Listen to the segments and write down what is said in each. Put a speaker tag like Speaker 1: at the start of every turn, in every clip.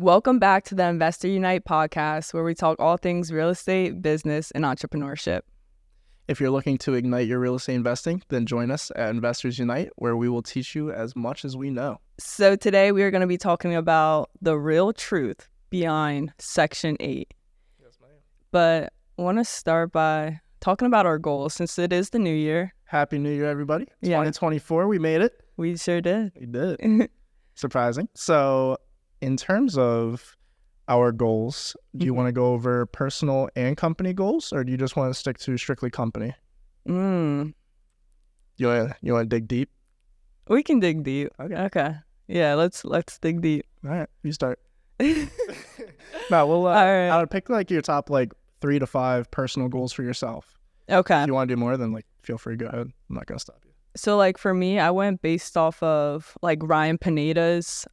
Speaker 1: Welcome back to the Investor Unite podcast, where we talk all things real estate, business, and entrepreneurship.
Speaker 2: If you're looking to ignite your real estate investing, then join us at Investors Unite, where we will teach you as much as we know.
Speaker 1: So today we are going to be talking about the real truth behind Section 8.
Speaker 2: Yes, ma'am.
Speaker 1: But I want to start by talking about our goals, since it is the new year.
Speaker 2: Happy New Year, everybody.
Speaker 1: Yeah.
Speaker 2: 2024, we made it.
Speaker 1: We sure did.
Speaker 2: We did. Surprising. So in terms of our goals, do you want to go over personal and company goals, or do you just want to stick to strictly company? You want to dig deep?
Speaker 1: We can dig deep.
Speaker 2: Okay.
Speaker 1: Yeah, let's dig deep.
Speaker 2: All right, you start. No, we'll
Speaker 1: All right.
Speaker 2: I would pick like your top 3 to 5 personal goals for yourself.
Speaker 1: Okay.
Speaker 2: If you want to do more, then feel free to go ahead. I'm not gonna stop you.
Speaker 1: So for me, I went based off of Ryan Pineda's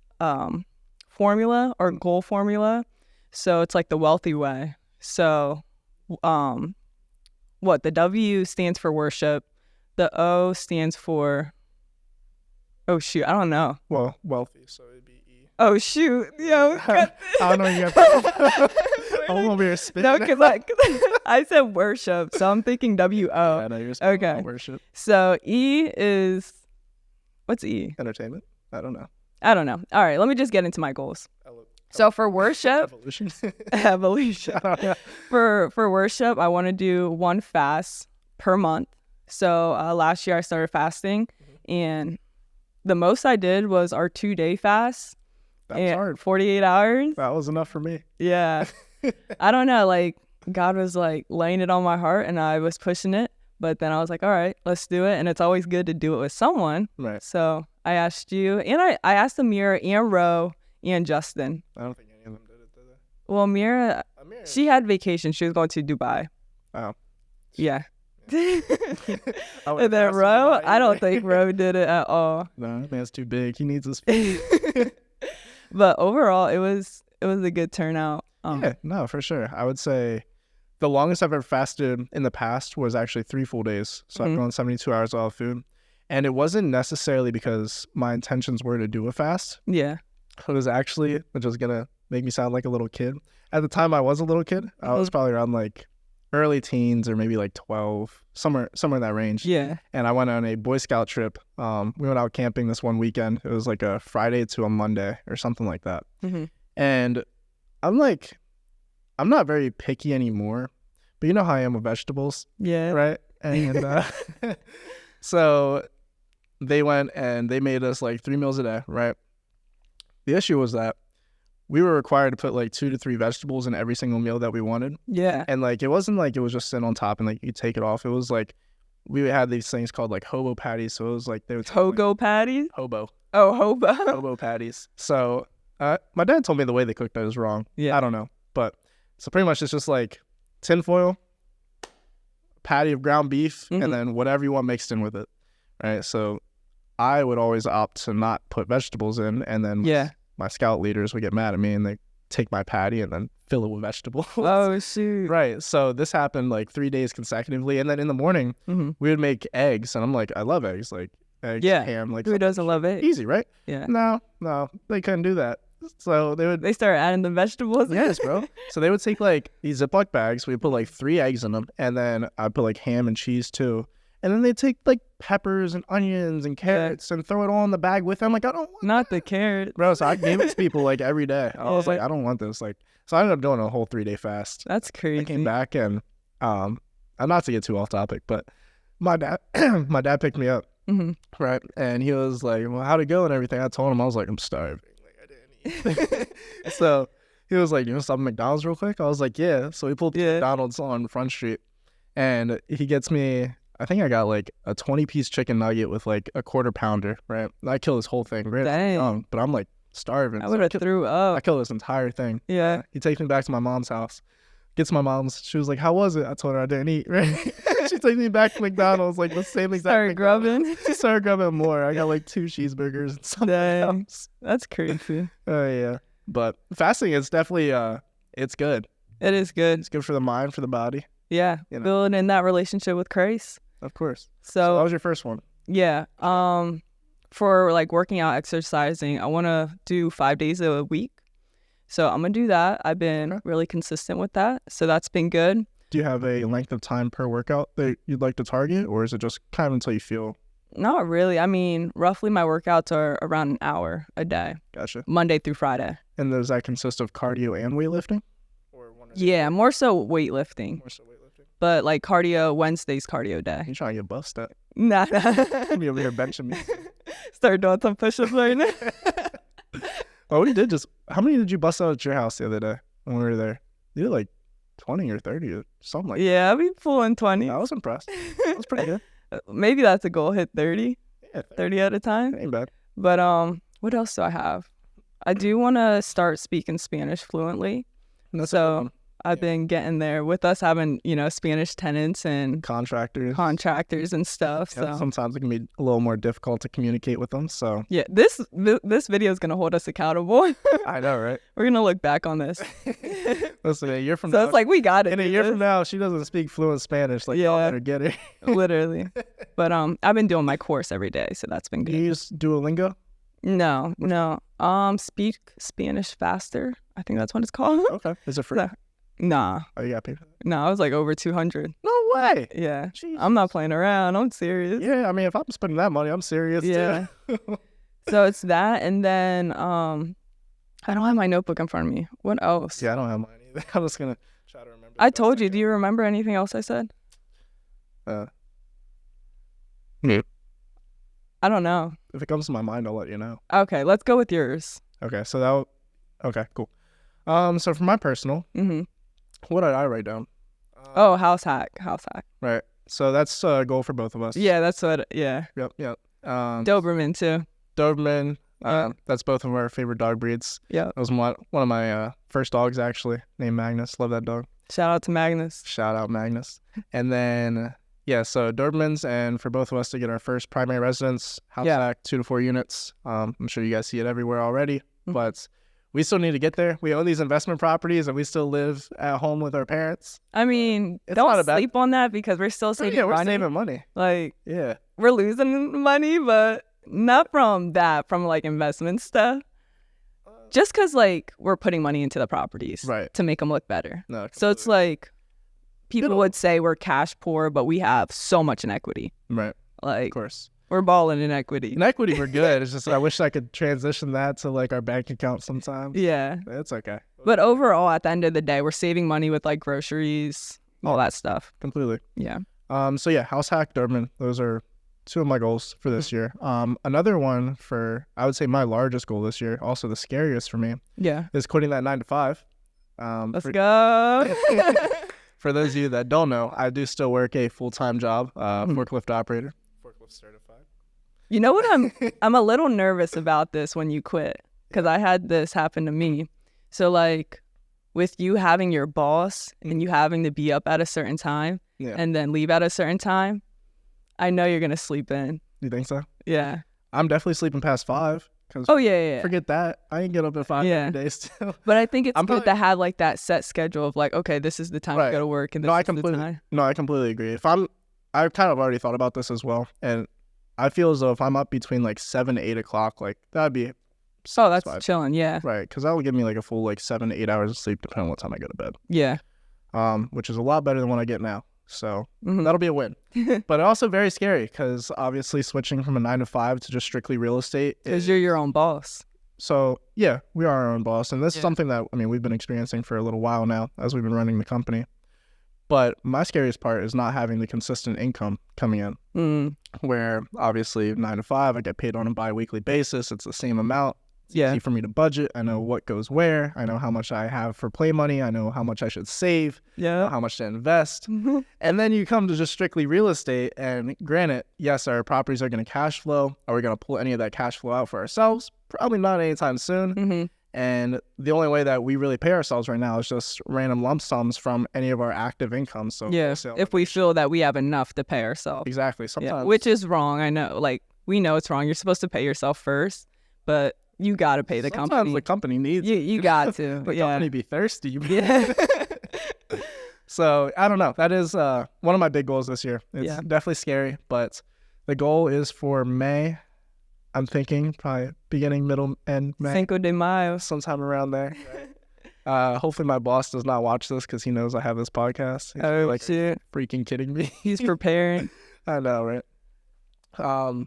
Speaker 1: formula or goal formula. So it's the wealthy way. So the W stands for worship. The O stands for, oh shoot, I don't know.
Speaker 2: Well, wealthy, so it'd be E.
Speaker 1: Oh shoot, yo.
Speaker 2: I don't know. You got I'm over here spitting.
Speaker 1: No, because I said worship, so I'm thinking W-O.
Speaker 2: I know you're spitting
Speaker 1: Okay.
Speaker 2: on worship.
Speaker 1: So E is, what's E?
Speaker 2: Entertainment? I don't know.
Speaker 1: I don't know. All right, let me just get into my goals. So for worship,
Speaker 2: Evolution.
Speaker 1: evolution.
Speaker 2: I don't know.
Speaker 1: For worship, I want to do one fast per month. So last year I started fasting, and the most I did was our 2-day fast.
Speaker 2: That was
Speaker 1: and
Speaker 2: hard.
Speaker 1: 48 hours.
Speaker 2: That was enough for me.
Speaker 1: Yeah. I don't know. God was laying it on my heart, and I was pushing it. But then I was like, all right, let's do it. And it's always good to do it with someone.
Speaker 2: Right.
Speaker 1: So I asked you, and I asked Amira and Ro and Justin.
Speaker 2: I don't think any of them did it, did they?
Speaker 1: Well, Amira, she had vacation. She was going to Dubai.
Speaker 2: Oh.
Speaker 1: Yeah.
Speaker 2: I
Speaker 1: And
Speaker 2: would've
Speaker 1: then
Speaker 2: fasted
Speaker 1: Ro,
Speaker 2: Dubai
Speaker 1: I don't
Speaker 2: either.
Speaker 1: think Ro did it at all.
Speaker 2: No, that man's too big. He needs his food.
Speaker 1: But overall, it was a good turnout.
Speaker 2: Yeah, no, for sure. I would say the longest I've ever fasted in the past was actually 3 full days. So I've gone 72 hours without food. And it wasn't necessarily because my intentions were to do a fast.
Speaker 1: Yeah.
Speaker 2: It was actually, which was going to make me sound like a little kid. At the time I was a little kid. I was probably around early teens or maybe 12, somewhere in that range.
Speaker 1: Yeah.
Speaker 2: And I went on a Boy Scout trip. We went out camping this one weekend. It was a Friday to a Monday or something like that.
Speaker 1: Mm-hmm.
Speaker 2: And I'm not very picky anymore, but you know how I am with vegetables,
Speaker 1: Yeah.
Speaker 2: right? And so they went and they made us 3 meals a day, right? The issue was that we were required to put 2 to 3 vegetables in every single meal that we wanted.
Speaker 1: Yeah.
Speaker 2: And it wasn't it was just sitting on top and you take it off. It was we had these things called hobo patties. So it was they would
Speaker 1: Togo patties?
Speaker 2: hobo
Speaker 1: Oh,
Speaker 2: patties. So my dad told me the way they cooked that was wrong.
Speaker 1: Yeah.
Speaker 2: I don't know. But so pretty much it's just tinfoil, patty of ground beef, and then whatever you want mixed in with it. Right. So I would always opt to not put vegetables in, and then my scout leaders would get mad at me and they take my patty and then fill it with vegetables.
Speaker 1: Oh, shoot.
Speaker 2: Right. So this happened 3 days consecutively. And then in the morning, we would make eggs. And I'm I love eggs. Eggs, ham.
Speaker 1: Who doesn't love it?
Speaker 2: Easy, right?
Speaker 1: Yeah.
Speaker 2: No, they couldn't do that. So
Speaker 1: They started adding the vegetables?
Speaker 2: yes, bro. So they would take these Ziploc bags. We'd put 3 eggs in them. And then I'd put ham and cheese too. And then they'd take peppers and onions and carrots and throw it all in the bag with them. I don't want
Speaker 1: Not the carrot.
Speaker 2: bro. So I gave it to people every day. I was I don't want this. So I ended up doing a whole 3-day fast.
Speaker 1: That's crazy.
Speaker 2: I came back and not to get too off topic, but my dad picked me up, right? And he was well, how'd it go and everything? I told him, I was I'm starving. I didn't eat. So he was you want to stop at McDonald's real quick? I was yeah. So we pulled to McDonald's on Front Street, and he gets me, I think I got a 20-piece chicken nugget with a 1/4 pounder, right? I killed this whole thing, right?
Speaker 1: Dang.
Speaker 2: But I'm starving.
Speaker 1: I would have threw
Speaker 2: I
Speaker 1: up.
Speaker 2: killed this entire thing.
Speaker 1: Yeah.
Speaker 2: He takes me back to my mom's house. Gets to my mom's. She was how was it? I told her I didn't eat, right? She takes me back to McDonald's, the same exact
Speaker 1: Started grubbing.
Speaker 2: She started grubbing more. I got 2 cheeseburgers and something
Speaker 1: Dang.
Speaker 2: else.
Speaker 1: That's crazy.
Speaker 2: Oh, yeah. But fasting is definitely, it's good.
Speaker 1: It is good.
Speaker 2: It's good for the mind, for the body.
Speaker 1: Yeah.
Speaker 2: You know.
Speaker 1: Building in that relationship with Christ.
Speaker 2: Of course.
Speaker 1: So
Speaker 2: that was your first one.
Speaker 1: Yeah. For working out, exercising, I want to do 5 days a week. So I'm going to do that. I've been really consistent with that. So that's been good.
Speaker 2: Do you have a length of time per workout that you'd like to target, or is it just kind of until you feel?
Speaker 1: Not really. I mean, roughly my workouts are around an hour a day.
Speaker 2: Gotcha.
Speaker 1: Monday through Friday.
Speaker 2: And does that consist of cardio and weightlifting? Or one
Speaker 1: yeah, more so weightlifting. But like cardio, Wednesday's cardio day.
Speaker 2: You trying to get buffed up?
Speaker 1: Nah.
Speaker 2: Be over here benching me.
Speaker 1: Start doing some push-ups right now.
Speaker 2: Well, we did just. How many did you bust out at your house the other day when we were there? You did like 20 or 30 or something like that.
Speaker 1: Yeah, I'll be pulling 20.
Speaker 2: I was impressed. That was pretty good.
Speaker 1: Maybe that's a goal, hit 30. Yeah, 30 at a time.
Speaker 2: Ain't bad.
Speaker 1: But what else do I have? I do want to start speaking Spanish fluently. So I've been getting there with us having, Spanish tenants and contractors and stuff.
Speaker 2: Yeah,
Speaker 1: so
Speaker 2: sometimes it can be a little more difficult to communicate with them. So
Speaker 1: yeah, this video is going to hold us accountable.
Speaker 2: I know, right?
Speaker 1: We're going to look back on this.
Speaker 2: Listen, a year from
Speaker 1: now. So it's like, we got it.
Speaker 2: In a year from now, she doesn't speak fluent Spanish. Like, y'all better get it.
Speaker 1: Literally. But I've been doing my course every day. So that's been good.
Speaker 2: Do you use Duolingo?
Speaker 1: No. Speak Spanish faster. I think that's what it's called.
Speaker 2: Okay. Is it free?
Speaker 1: Nah.
Speaker 2: Oh, you got to pay for that?
Speaker 1: No, I was like over 200.
Speaker 2: No way.
Speaker 1: Yeah.
Speaker 2: Jesus.
Speaker 1: I'm not playing around. I'm serious.
Speaker 2: Yeah, I mean, if I'm spending that money, I'm serious
Speaker 1: too.
Speaker 2: Yeah.
Speaker 1: So it's that, and then I don't have my notebook in front of me. What else?
Speaker 2: Yeah, I don't have mine either. I'm just gonna try to remember.
Speaker 1: I told you. Do you remember anything else I said?
Speaker 2: Yeah.
Speaker 1: I don't know.
Speaker 2: If it comes to my mind, I'll let you know.
Speaker 1: Okay, let's go with yours.
Speaker 2: Okay, so okay, cool. So for my personal, what did I write down?
Speaker 1: House hack.
Speaker 2: Right. So that's a goal for both of us.
Speaker 1: Yeah, that's what. Yeah.
Speaker 2: Yep.
Speaker 1: Doberman too.
Speaker 2: Doberman. That's both of our favorite dog breeds.
Speaker 1: Yeah.
Speaker 2: That was one of my first dogs actually, named Magnus. Love that dog.
Speaker 1: Shout out to Magnus.
Speaker 2: Shout out Magnus. And then so Dobermans, and for both of us to get our first primary residence, house hack, 2 to 4 units. I'm sure you guys see it everywhere already, but we still need to get there. We own these investment properties, and we still live at home with our parents. I mean, don't sleep
Speaker 1: on that because we're still saving money.
Speaker 2: Yeah, we're saving money.
Speaker 1: Like, yeah, we're losing money, but not from that, from like investment stuff. Just because like we're putting money into the properties to make them look better. No, so it's like people would say we're cash poor, but we have so much in equity.
Speaker 2: Right.
Speaker 1: Like,
Speaker 2: of course.
Speaker 1: We're balling in equity.
Speaker 2: In equity, we're good. It's just I wish I could transition that to like our bank account sometimes.
Speaker 1: Yeah.
Speaker 2: It's okay.
Speaker 1: But overall, at the end of the day, we're saving money with like groceries, all that stuff.
Speaker 2: Completely.
Speaker 1: Yeah.
Speaker 2: So yeah, house hack, Doberman. Those are 2 of my goals for this year. Another one for, I would say my largest goal this year, also the scariest for me, is quitting that 9 to 5.
Speaker 1: Let's go.
Speaker 2: For those of you that don't know, I do still work a full-time job, forklift operator. Forklift certified.
Speaker 1: You know what? I'm a little nervous about this when you quit, because I had this happen to me. So like with you having your boss and you having to be up at a certain time and then leave at a certain time, I know you're going to sleep in.
Speaker 2: You think so?
Speaker 1: Yeah.
Speaker 2: I'm definitely sleeping past 5.
Speaker 1: Yeah.
Speaker 2: Forget that. I ain't get up at 5 every day still.
Speaker 1: But I think it's good to have like that set schedule of like, okay, this is the time to go to work and this is the time.
Speaker 2: No, I completely agree. I've kind of already thought about this as well. And I feel as though if I'm up between like 7 to 8 o'clock, like that'd be
Speaker 1: that's chilling, yeah.
Speaker 2: Right, because that will give me like a full like 7 to 8 hours of sleep depending on what time I go to bed.
Speaker 1: Yeah.
Speaker 2: Which is a lot better than what I get now. So that'll be a win. But also very scary because obviously switching from a 9 to 5 to just strictly real estate.
Speaker 1: Because you're your own boss.
Speaker 2: So yeah, we are our own boss. And this is something that, we've been experiencing for a little while now as we've been running the company. But my scariest part is not having the consistent income coming in, where obviously 9 to 5, I get paid on a bi-weekly basis. It's the same amount. It's easy for me to budget. I know what goes where. I know how much I have for play money. I know how much I should save. Yeah. How much to invest. And then you come to just strictly real estate. And granted, yes, our properties are going to cash flow. Are we going to pull any of that cash flow out for ourselves? Probably not anytime soon. And the only way that we really pay ourselves right now is just random lump sums from any of our active income. So
Speaker 1: if we feel that we have enough to pay ourselves.
Speaker 2: Exactly. Sometimes,
Speaker 1: which is wrong. I know. Like, we know it's wrong. You're supposed to pay yourself first, but you got to pay the company.
Speaker 2: Sometimes the company needs
Speaker 1: you got to.
Speaker 2: The company be thirsty. Yeah. So I don't know. That is one of my big goals this year. It's definitely scary, but the goal is for May. I'm thinking probably beginning, middle, end May.
Speaker 1: Cinco de Mayo.
Speaker 2: Sometime around there. Right? Hopefully my boss does not watch this because he knows I have this podcast. He's
Speaker 1: Oh,
Speaker 2: like,
Speaker 1: shit.
Speaker 2: freaking kidding me.
Speaker 1: He's preparing.
Speaker 2: I know, right? It's all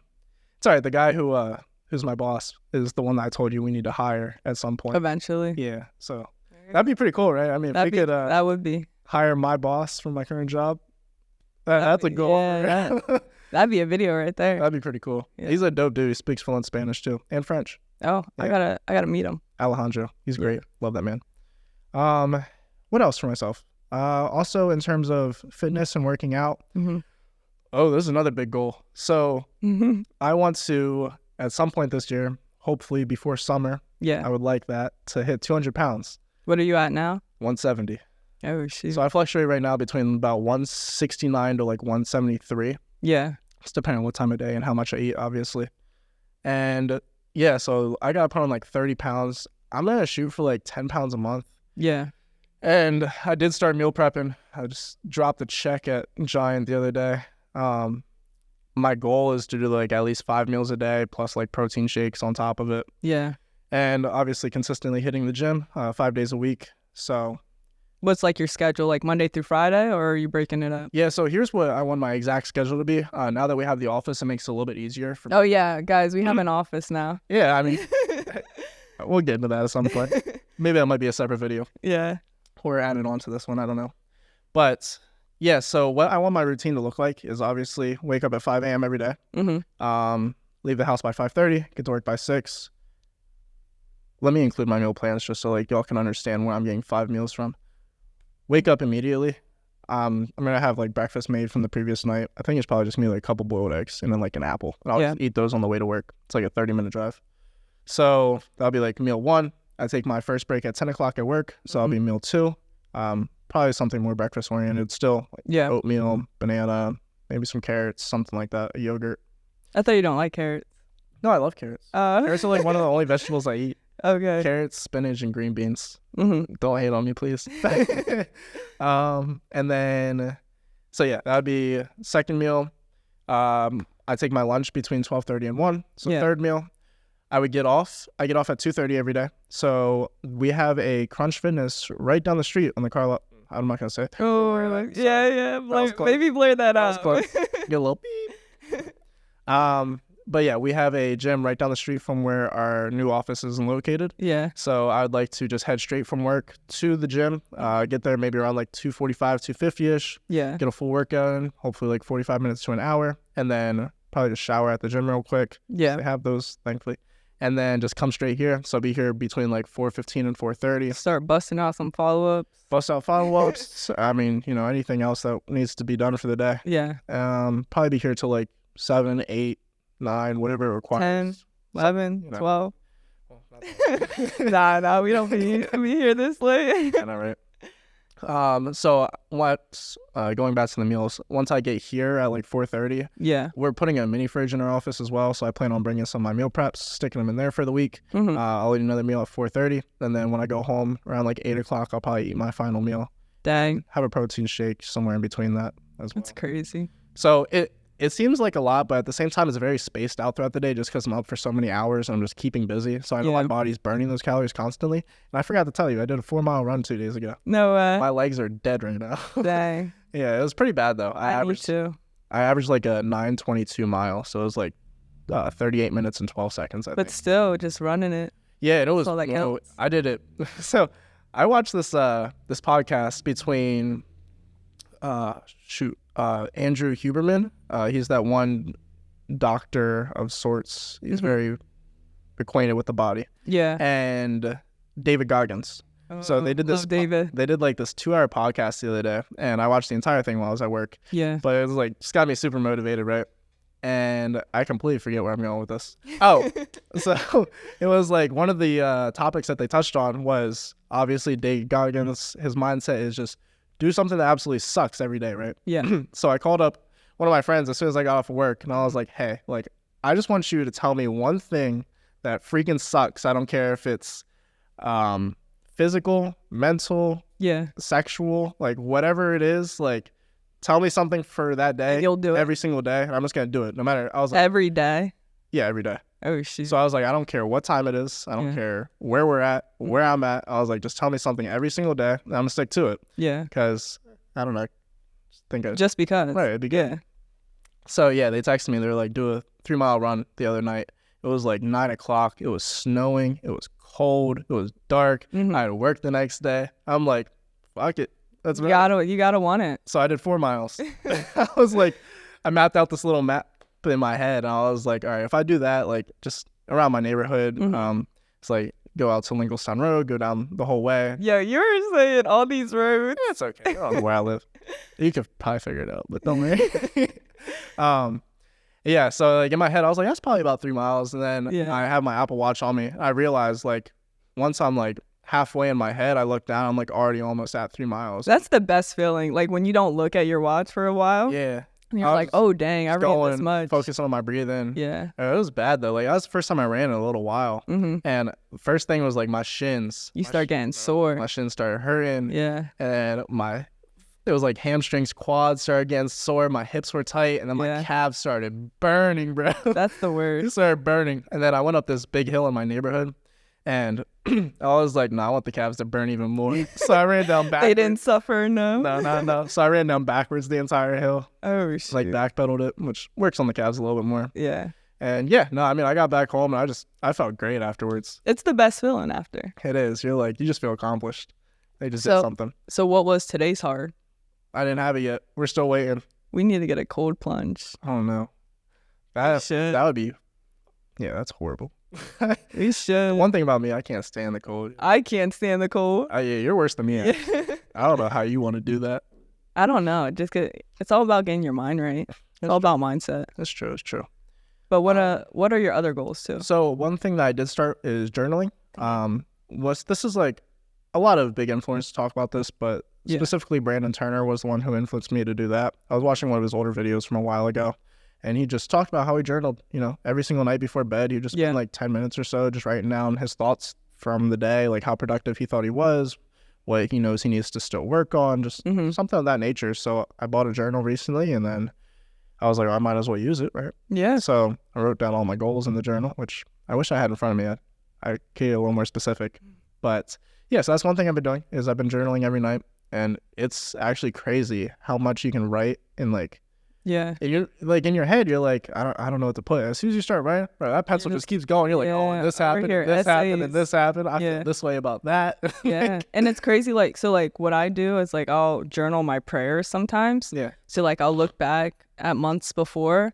Speaker 2: right. The guy who's my boss is the one that I told you we need to hire at some point.
Speaker 1: Eventually.
Speaker 2: Yeah, so that'd be pretty cool, right? I mean, if we could
Speaker 1: that would be
Speaker 2: hire my boss from my current job, that's a goal.
Speaker 1: Yeah, that'd be a video right there.
Speaker 2: That'd be pretty cool.
Speaker 1: Yeah.
Speaker 2: He's a dope dude. He speaks fluent Spanish too, and French.
Speaker 1: Oh,
Speaker 2: Yeah.
Speaker 1: I gotta meet him.
Speaker 2: Alejandro, he's great. Love that man. What else for myself? Also in terms of fitness and working out.
Speaker 1: Mm-hmm.
Speaker 2: Oh, this is another big goal. So
Speaker 1: Mm-hmm.
Speaker 2: I want to, at some point this year, hopefully before summer,
Speaker 1: Yeah.
Speaker 2: I would like that to hit 200 pounds,
Speaker 1: What are you at now?
Speaker 2: 170.
Speaker 1: Oh, shoot.
Speaker 2: So I fluctuate right now between about 169 to like 173.
Speaker 1: Yeah.
Speaker 2: It's depending on what time of day and how much I eat, obviously. And yeah, so I got to put on like 30 pounds. I'm going to shoot for like 10 pounds a month.
Speaker 1: Yeah.
Speaker 2: And I did start meal prepping. I just dropped a check at Giant the other day. My goal is to do like at least 5 meals a day plus like protein shakes on top of it.
Speaker 1: Yeah.
Speaker 2: And obviously consistently hitting the gym 5 days a week. So
Speaker 1: What's like your schedule, like Monday through Friday, or are you breaking it up?
Speaker 2: yeah, so here's what I want my exact schedule to be. Now that we have the office, it makes it a little bit easier for
Speaker 1: Oh yeah, guys, we have an office now.
Speaker 2: Yeah, I mean, we'll get into that at some point. Maybe that might be a separate video
Speaker 1: Yeah.
Speaker 2: or added on to this one. I don't know. But yeah, so what I want my routine to look like is obviously wake up at 5 a.m. every day.
Speaker 1: Mm-hmm.
Speaker 2: Leave the house by 5:30, get to work by 6. Let me include my meal plans just so like y'all can understand where I'm getting 5 meals from. Wake up immediately. I'm gonna have like breakfast made from the previous night. I think it's probably just me like a couple boiled eggs and then like an apple. And I'll just eat those on the way to work. It's like a 30-minute drive. So that'll be like meal 1. I take my first break at 10 o'clock at work. So I'll be meal 2. Probably something more breakfast oriented still. Like
Speaker 1: Yeah.
Speaker 2: oatmeal, banana, maybe some carrots, something like that. A yogurt.
Speaker 1: I thought you don't like carrots.
Speaker 2: No, I love carrots. Carrots are like one of the only vegetables I eat.
Speaker 1: Okay.
Speaker 2: Carrots, spinach, and green beans.
Speaker 1: Mm-hmm.
Speaker 2: Don't hate on me, please. And then, so yeah, that'd be second meal. I take my lunch between 12:30 and 1. So third meal, I get off at 2:30 every day. So we have a Crunch Fitness right down the street on the car lot. I'm not gonna say.
Speaker 1: Oh, yeah. Maybe blur that out.
Speaker 2: Get a little beep. But yeah, we have a gym right down the street from where our new office is located.
Speaker 1: Yeah.
Speaker 2: So I would like to just head straight from work to the gym, get there maybe around like 2:45, 2:50-ish,
Speaker 1: Yeah.
Speaker 2: get a full workout in, hopefully like 45 minutes to an hour, and then probably just shower at the gym real quick.
Speaker 1: Yeah.
Speaker 2: They have those, thankfully. And then just come straight here. So I'll be here between like 4:15 and 4:30.
Speaker 1: Start busting out some follow-ups.
Speaker 2: Bust out follow-ups. I mean, anything else that needs to be done for the day.
Speaker 1: Yeah.
Speaker 2: Probably be here till like 7, 8, 9, whatever it requires.
Speaker 1: 10, 11, 12.
Speaker 2: Well,
Speaker 1: Nah, we don't be here this late.
Speaker 2: I know, right? So going back to the meals, once I get here at like 4:30,
Speaker 1: Yeah.
Speaker 2: we're putting a mini fridge in our office as well. So I plan on bringing some of my meal preps, sticking them in there for the week.
Speaker 1: Mm-hmm.
Speaker 2: I'll eat another meal at 4:30, and then when I go home around like 8 o'clock, I'll probably eat my final meal.
Speaker 1: Dang.
Speaker 2: Have a protein shake somewhere in between that as well.
Speaker 1: That's crazy.
Speaker 2: So it seems like a lot, but at the same time, it's very spaced out throughout the day just because I'm up for so many hours and I'm just keeping busy. So I know my body's burning those calories constantly. And I forgot to tell you, I did a 4-mile run 2 days ago.
Speaker 1: No way.
Speaker 2: My legs are dead right now.
Speaker 1: Dang.
Speaker 2: Yeah, it was pretty bad though. I
Speaker 1: Me too.
Speaker 2: averaged like a 9:22 mile, so it was like 38 minutes and 12 seconds. I
Speaker 1: But
Speaker 2: think.
Speaker 1: still, just running it.
Speaker 2: Yeah, and it was.
Speaker 1: all that counts.
Speaker 2: I did it. So I watched this podcast between Andrew Huberman. He's that one doctor of sorts. He's very acquainted with the body.
Speaker 1: Yeah.
Speaker 2: And David Goggins. So they did this.
Speaker 1: Love David.
Speaker 2: They did like this 2-hour podcast the other day, and I watched the entire thing while I was at work.
Speaker 1: Yeah.
Speaker 2: But it was like just got me super motivated, right? And I completely forget where I'm going with this. Oh, so it was like one of the topics that they touched on was obviously Dave Goggins. His mindset is just do something that absolutely sucks every day, right?
Speaker 1: Yeah.
Speaker 2: So I called up one of my friends as soon as I got off of work, and I was like, hey, like, I just want you to tell me one thing that freaking sucks. I don't care if it's physical, mental,
Speaker 1: Yeah.
Speaker 2: sexual, like whatever it is, like tell me something for that day.
Speaker 1: You'll do it.
Speaker 2: every single day, and I'm just gonna do it no matter. I was like,
Speaker 1: Every day.
Speaker 2: yeah, every day.
Speaker 1: Oh, shoot.
Speaker 2: So I was like, I don't care what time it is. I don't care where we're at, where I'm at. I was like, just tell me something every single day. And I'm going to stick to it.
Speaker 1: Yeah.
Speaker 2: Because, I don't know.
Speaker 1: Just because.
Speaker 2: Right, it'd be good. Yeah. So, yeah, they texted me. They were like, do a 3-mile run the other night. It was like 9 o'clock. It was snowing. It was cold. It was dark. I had to work the next day. I'm like, fuck it. That's
Speaker 1: you gotta want it.
Speaker 2: So I did 4 miles. I was like, I mapped out this little map in my head. And I was like, all right, if I do that, like just around my neighborhood, it's like go out to Lincolnstown Road, go down the whole way.
Speaker 1: Yeah, you were saying all these roads.
Speaker 2: Yeah, it's okay. I don't know where I live. You could probably figure it out, but don't worry. Yeah, so like in my head, I was like, that's probably about 3 miles. And then I have my Apple Watch on me. I realized like once I'm like halfway in my head, I look down, I'm like already almost at 3 miles.
Speaker 1: That's the best feeling. Like when you don't look at your watch for a while.
Speaker 2: Yeah.
Speaker 1: And you're like, oh dang, I ran this much.
Speaker 2: Focus on my breathing.
Speaker 1: Yeah.
Speaker 2: It was bad though. Like that was the first time I ran in a little while. And the first thing was like my shins.
Speaker 1: You start getting sore.
Speaker 2: My shins started hurting.
Speaker 1: Yeah.
Speaker 2: And it was like hamstrings, quads started getting sore. My hips were tight, and then my calves started burning, bro.
Speaker 1: That's the worst.
Speaker 2: It started burning, and then I went up this big hill in my neighborhood, and I was like, "No, I want the calves to burn even more." So I ran down backwards.
Speaker 1: They didn't suffer, no.
Speaker 2: No. So I ran down backwards the entire hill.
Speaker 1: Oh shit.
Speaker 2: Like backpedaled it, which works on the calves a little bit more.
Speaker 1: Yeah.
Speaker 2: And yeah, no, I mean, I got back home and I felt great afterwards.
Speaker 1: It's the best feeling after.
Speaker 2: It is. You're like, you just feel accomplished. They just did something.
Speaker 1: So what was today's hard?
Speaker 2: I didn't have it yet. We're still waiting.
Speaker 1: We need to get a cold plunge.
Speaker 2: Oh no. That would be, yeah, that's horrible.
Speaker 1: We should.
Speaker 2: One thing about me, I can't stand the cold.
Speaker 1: I can't stand the cold.
Speaker 2: Yeah, you're worse than me. I don't know how you want to do that.
Speaker 1: I don't know. It's all about getting your mind right. It's all about mindset.
Speaker 2: That's true. It's true.
Speaker 1: But what are your other goals too?
Speaker 2: So one thing that I did start is journaling. This is like a lot of big influencers talk about this, but specifically Brandon Turner was the one who influenced me to do that. I was watching one of his older videos from a while ago, and he just talked about how he journaled, every single night before bed. He just spent like 10 minutes or so just writing down his thoughts from the day, like how productive he thought he was, what he knows he needs to still work on, just something of that nature. So I bought a journal recently, and then I was like, I might as well use it, right?
Speaker 1: Yeah.
Speaker 2: So I wrote down all my goals in the journal, which I wish I had in front of me. I could get a little more specific. But yeah, so that's one thing I've been doing is I've been journaling every night. And it's actually crazy how much you can write in like, you're like in your head, you're like, I don't know what to put. As soon as you start writing, that pencil just keeps going. You're like, oh, this happened, and this happened. I feel this way about that.
Speaker 1: Yeah. And it's crazy. Like, so like what I do is like, I'll journal my prayers sometimes. Yeah. So like, I'll look back at months before,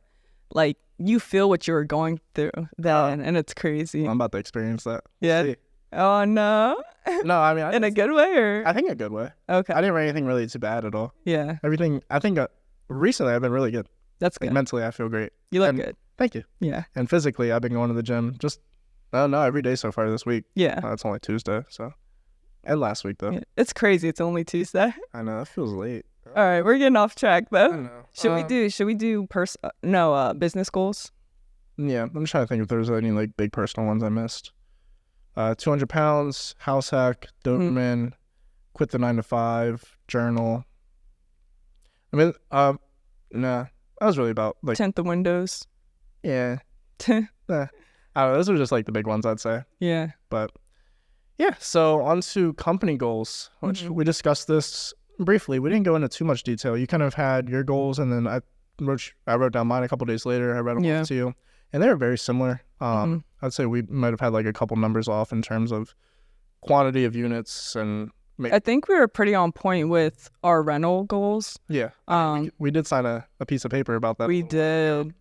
Speaker 1: like you feel what you were going through then. And it's crazy.
Speaker 2: I'm about to experience that.
Speaker 1: Yeah.
Speaker 2: See.
Speaker 1: Oh no.
Speaker 2: No, I mean,
Speaker 1: in a good way, or
Speaker 2: I think a good way.
Speaker 1: Okay.
Speaker 2: I didn't write anything really too bad at all.
Speaker 1: Yeah.
Speaker 2: Everything. I think recently I've been really good.
Speaker 1: That's good.
Speaker 2: Like, mentally, I feel great.
Speaker 1: You look good.
Speaker 2: Thank you.
Speaker 1: Yeah.
Speaker 2: And physically, I've been going to the gym every day so far this week.
Speaker 1: Yeah.
Speaker 2: It's only Tuesday, so. And last week though.
Speaker 1: Yeah. It's crazy. It's only Tuesday.
Speaker 2: I know. It feels late.
Speaker 1: All right, we're getting off track though.
Speaker 2: I know.
Speaker 1: Should we do business goals?
Speaker 2: Yeah, I'm trying to think if there's any like big personal ones I missed. 200 pounds, house hack, dopamine, quit the 9-to-5, journal. I mean, nah, that was really about like
Speaker 1: tint the windows.
Speaker 2: Yeah. I don't know, those are just like the big ones I'd say.
Speaker 1: Yeah.
Speaker 2: But yeah, so on to company goals, which we discussed this briefly. We didn't go into too much detail. You kind of had your goals, and then I wrote down mine a couple days later. I read them off to you, and they were very similar. I'd say we might have had like a couple numbers off in terms of quantity of units, and
Speaker 1: I think we were pretty on point with our rental goals.
Speaker 2: Yeah. We did sign a piece of paper about that.
Speaker 1: We did.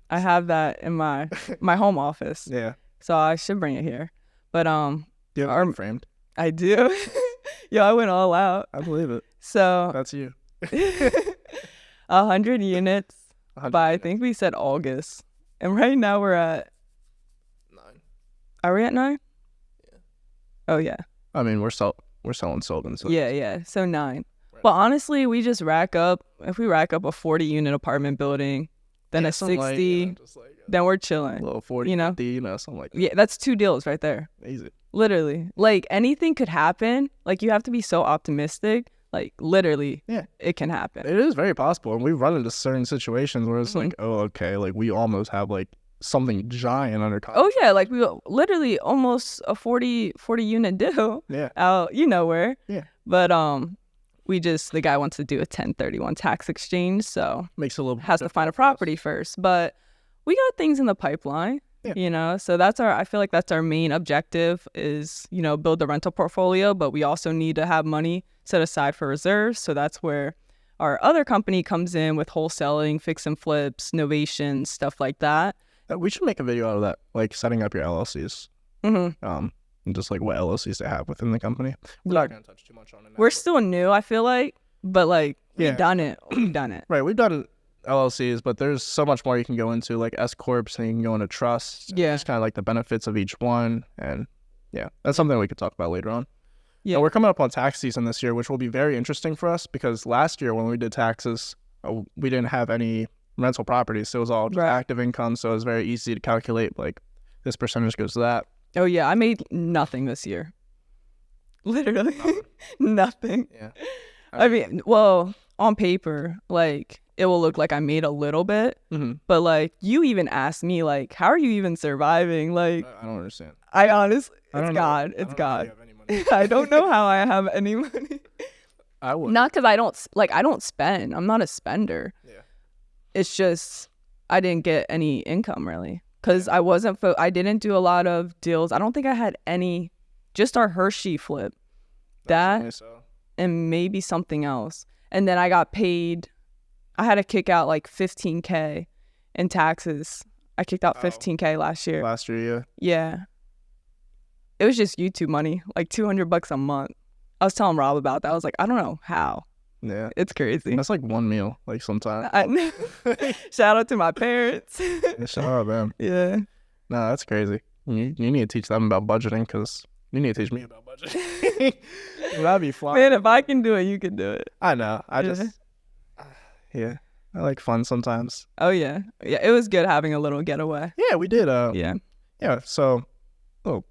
Speaker 1: I have that in my home office.
Speaker 2: Yeah.
Speaker 1: So I should bring it here. But
Speaker 2: you have it framed.
Speaker 1: I do. Yo, I went all out.
Speaker 2: I believe it.
Speaker 1: So
Speaker 2: that's you.
Speaker 1: 100 units. But I think we said August. And right now we're at
Speaker 2: 9.
Speaker 1: Are we at 9?
Speaker 2: Yeah.
Speaker 1: Oh yeah.
Speaker 2: I mean, we're selling Sylvan. So
Speaker 1: yeah. So 9. Right. Well, honestly, we just rack up. If we rack up a 40-unit apartment building, then a 60, then we're chilling.
Speaker 2: A little 40, 50, something like that.
Speaker 1: Yeah, that's 2 deals right there.
Speaker 2: Easy.
Speaker 1: Literally. Like, anything could happen. Like, you have to be so optimistic. Like, literally, it can happen.
Speaker 2: It is very possible. And we've run into certain situations where it's like, oh, okay, like, we almost have, like, something giant under contract.
Speaker 1: Oh yeah, like we literally almost a 40 unit deal.
Speaker 2: Yeah.
Speaker 1: Out where.
Speaker 2: Yeah.
Speaker 1: But the guy wants to do a 1031 tax exchange, so
Speaker 2: makes a little
Speaker 1: has to find a property first. But we got things in the pipeline.
Speaker 2: Yeah.
Speaker 1: So I feel like that's our main objective is, build the rental portfolio, but we also need to have money set aside for reserves. So that's where our other company comes in with wholesaling, fix and flips, novations, stuff like that.
Speaker 2: We should make a video out of that, like setting up your LLCs. And just like what LLCs they have within the company. We're not going to touch too much on it now.
Speaker 1: We're still new, I feel like, but like we've done it.
Speaker 2: Right, we've done LLCs, but there's so much more you can go into, like S corps, and you can go into trusts.
Speaker 1: Yeah,
Speaker 2: just kind of like the benefits of each one, and that's something we could talk about later on.
Speaker 1: Yeah,
Speaker 2: and we're coming up on tax season this year, which will be very interesting for us because last year when we did taxes, we didn't have any rental properties, so it was all just active income. So it was very easy to calculate like this percentage goes to that.
Speaker 1: Oh yeah, I made nothing this year. Literally nothing.
Speaker 2: Yeah.
Speaker 1: I mean, well, on paper, like it will look like I made a little bit, but like you even asked me, like, how are you even surviving? Like,
Speaker 2: I don't understand.
Speaker 1: I honestly,
Speaker 2: it's
Speaker 1: God. It's God.
Speaker 2: Money.
Speaker 1: I don't know how I have any money.
Speaker 2: I would
Speaker 1: not because I don't spend. I'm not a spender.
Speaker 2: Yeah.
Speaker 1: It's just I didn't get any income really because I didn't do a lot of deals. I don't think I had any. Just our Hershey flip, and maybe something else. And then I got paid. I had to kick out like $15,000 in taxes. I kicked out $15,000 last year.
Speaker 2: Last year, yeah.
Speaker 1: Yeah. It was just YouTube money, like $200 a month. I was telling Rob about that. I was like, I don't know how.
Speaker 2: Yeah.
Speaker 1: It's crazy.
Speaker 2: That's like one meal, like sometimes.
Speaker 1: Shout out to my parents.
Speaker 2: Shout out, man.
Speaker 1: Yeah.
Speaker 2: No, that's crazy. You need to teach them about budgeting because you need to teach me about budgeting. That'd be fun.
Speaker 1: Man, if I can do it, you can do it.
Speaker 2: I know. I like fun sometimes.
Speaker 1: Oh, yeah. Yeah, it was good having a little getaway.
Speaker 2: Yeah, we did.
Speaker 1: Yeah,
Speaker 2: so,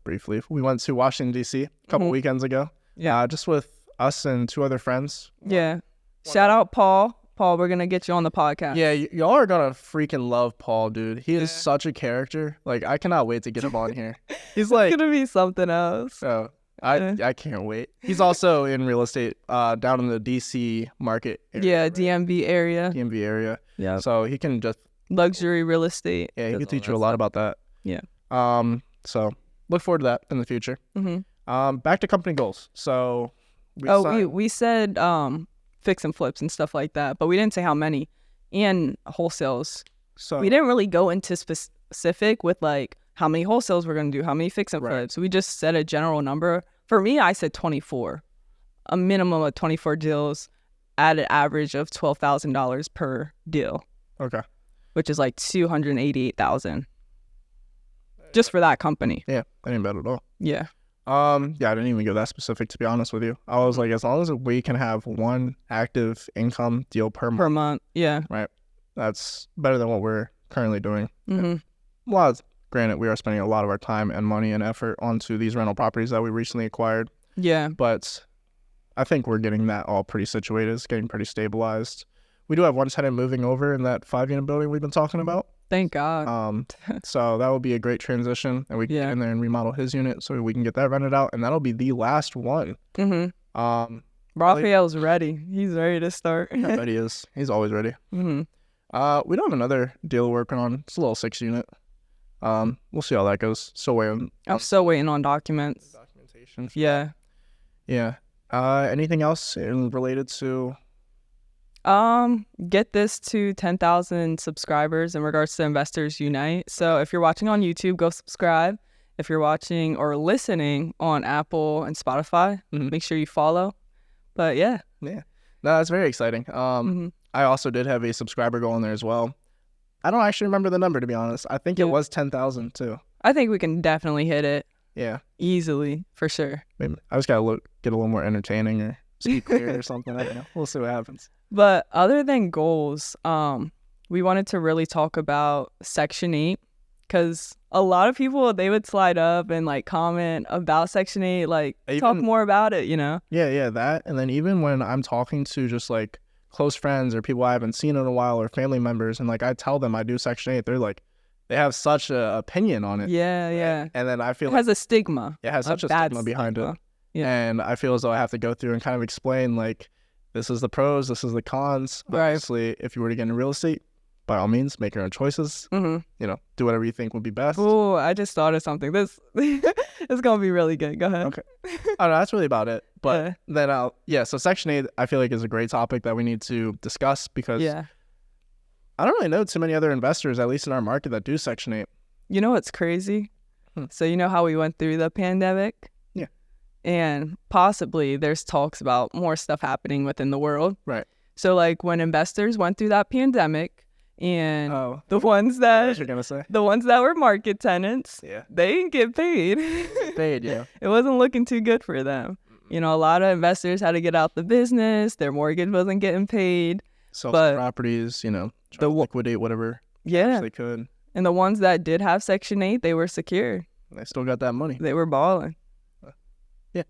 Speaker 2: briefly, we went to Washington, D.C. a couple weekends ago.
Speaker 1: Yeah.
Speaker 2: Just with us and two other friends.
Speaker 1: Yeah. Shout out Paul. Paul, we're going to get you on the podcast.
Speaker 2: Yeah, y'all are going to freaking love Paul, dude. He is such a character. Like, I cannot wait to get him on here. He's like...
Speaker 1: It's going to be something else.
Speaker 2: Oh, I can't wait. He's also in real estate down in the D.C. market area.
Speaker 1: Yeah, right? DMV area.
Speaker 2: Yeah. So he can just...
Speaker 1: Luxury real estate.
Speaker 2: Yeah, he can teach you a lot about that.
Speaker 1: Yeah.
Speaker 2: So look forward to that in the future. Back to company goals. So...
Speaker 1: we said... fix and flips and stuff like that, but we didn't say how many, and wholesales. So we didn't really go into specific with like how many wholesales we're going to do, how many fix and flips. We just said a general number. For me, I said 24, a minimum of 24 deals at an average of $12,000 per deal.
Speaker 2: Okay.
Speaker 1: Which is like $288,000 just for that company.
Speaker 2: Yeah, that ain't bad at all.
Speaker 1: Yeah.
Speaker 2: I didn't even go that specific, to be honest with you. I was like, as long as we can have one active income deal per month.
Speaker 1: Yeah.
Speaker 2: Right. That's better than what we're currently doing. Well, granted, we are spending a lot of our time and money and effort onto these rental properties that we recently acquired.
Speaker 1: Yeah.
Speaker 2: But I think we're getting that all pretty situated. It's getting pretty stabilized. We do have one tenant moving over in that 5-unit building we've been talking about.
Speaker 1: Thank God.
Speaker 2: So that will be a great transition, and we can get in there and remodel his unit so we can get that rented out, and that'll be the last one.
Speaker 1: Raphael's ready. He's ready to start.
Speaker 2: I bet he is. He's always ready. We do have another deal we're working on. It's a little 6-unit. We'll see how that goes.
Speaker 1: I'm still waiting on documents.
Speaker 2: Documentation.
Speaker 1: Yeah.
Speaker 2: Anything else related to?
Speaker 1: Get this to 10,000 subscribers in regards to Investors Unite. So if you're watching on YouTube, go subscribe. If you're watching or listening on Apple and Spotify, make sure you follow. But yeah.
Speaker 2: No, that's very exciting. I also did have a subscriber goal in there as well. I don't actually remember the number, to be honest. I think it was 10,000 too.
Speaker 1: I think we can definitely hit it.
Speaker 2: Yeah.
Speaker 1: Easily, for get
Speaker 2: I just gotta get a little more entertaining or speak clear or something. I don't know. We'll see what happens.
Speaker 1: But other than goals, we wanted to really talk about Section 8 because a lot of people, they would slide up and like comment about Section 8, like talk more about it, you know?
Speaker 2: Yeah, that. And then even when I'm talking to just like close friends or people I haven't seen in a while or family members, and like I tell them I do Section 8, they're like, they have such a opinion on it.
Speaker 1: Yeah,
Speaker 2: right?
Speaker 1: yeah.
Speaker 2: And then I feel
Speaker 1: It has a stigma.
Speaker 2: it has such a
Speaker 1: bad
Speaker 2: stigma behind it.
Speaker 1: Yeah.
Speaker 2: And I feel as though I have to go through and kind of explain, like, this is the pros, this is the cons.
Speaker 1: Right.
Speaker 2: Obviously, if you were to get into real estate, by all means, make your own choices.
Speaker 1: Mm-hmm.
Speaker 2: You know, do whatever you think would be best.
Speaker 1: Oh, I just thought of something. This it's gonna be really good. Go ahead.
Speaker 2: Okay. I don't know, that's really about it. But then so Section 8, I feel like is a great topic that we need to discuss because I don't really know too many other investors, at least in our market, that do Section 8.
Speaker 1: You know what's crazy? So you know how we went through the pandemic?
Speaker 2: Yeah.
Speaker 1: And possibly there's talks about more stuff happening within the world.
Speaker 2: Right.
Speaker 1: So like when investors went through that pandemic and the ones
Speaker 2: What you're gonna say?
Speaker 1: the ones that were market tenants, they didn't get paid.
Speaker 2: Yeah.
Speaker 1: It wasn't looking too good for them. You know, a lot of investors had to get out the business. Their mortgage wasn't getting paid.
Speaker 2: Sell some properties, you know, try to liquidate whatever they could.
Speaker 1: And the ones that did have Section 8, they were secure.
Speaker 2: They still got that money.
Speaker 1: They were balling.
Speaker 2: Yeah.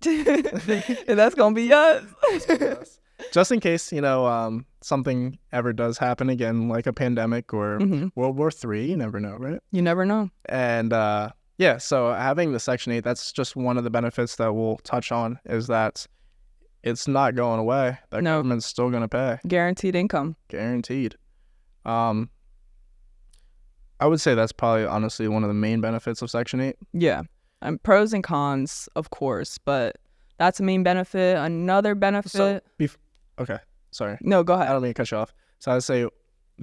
Speaker 1: And that's going to be us.
Speaker 2: Just in case, you know, something ever does happen again, like a pandemic or World War III, you never know, right?
Speaker 1: You never know.
Speaker 2: And so having the Section 8, that's just one of the benefits that we'll touch on is that it's not going away. The government's still going to pay.
Speaker 1: Guaranteed income.
Speaker 2: Guaranteed. I would say that's probably honestly one of the main benefits of Section 8.
Speaker 1: Yeah. Pros and cons, of course, but that's a main benefit. Another benefit.
Speaker 2: Okay. Sorry.
Speaker 1: No, go ahead.
Speaker 2: I don't mean to cut you off. So I would say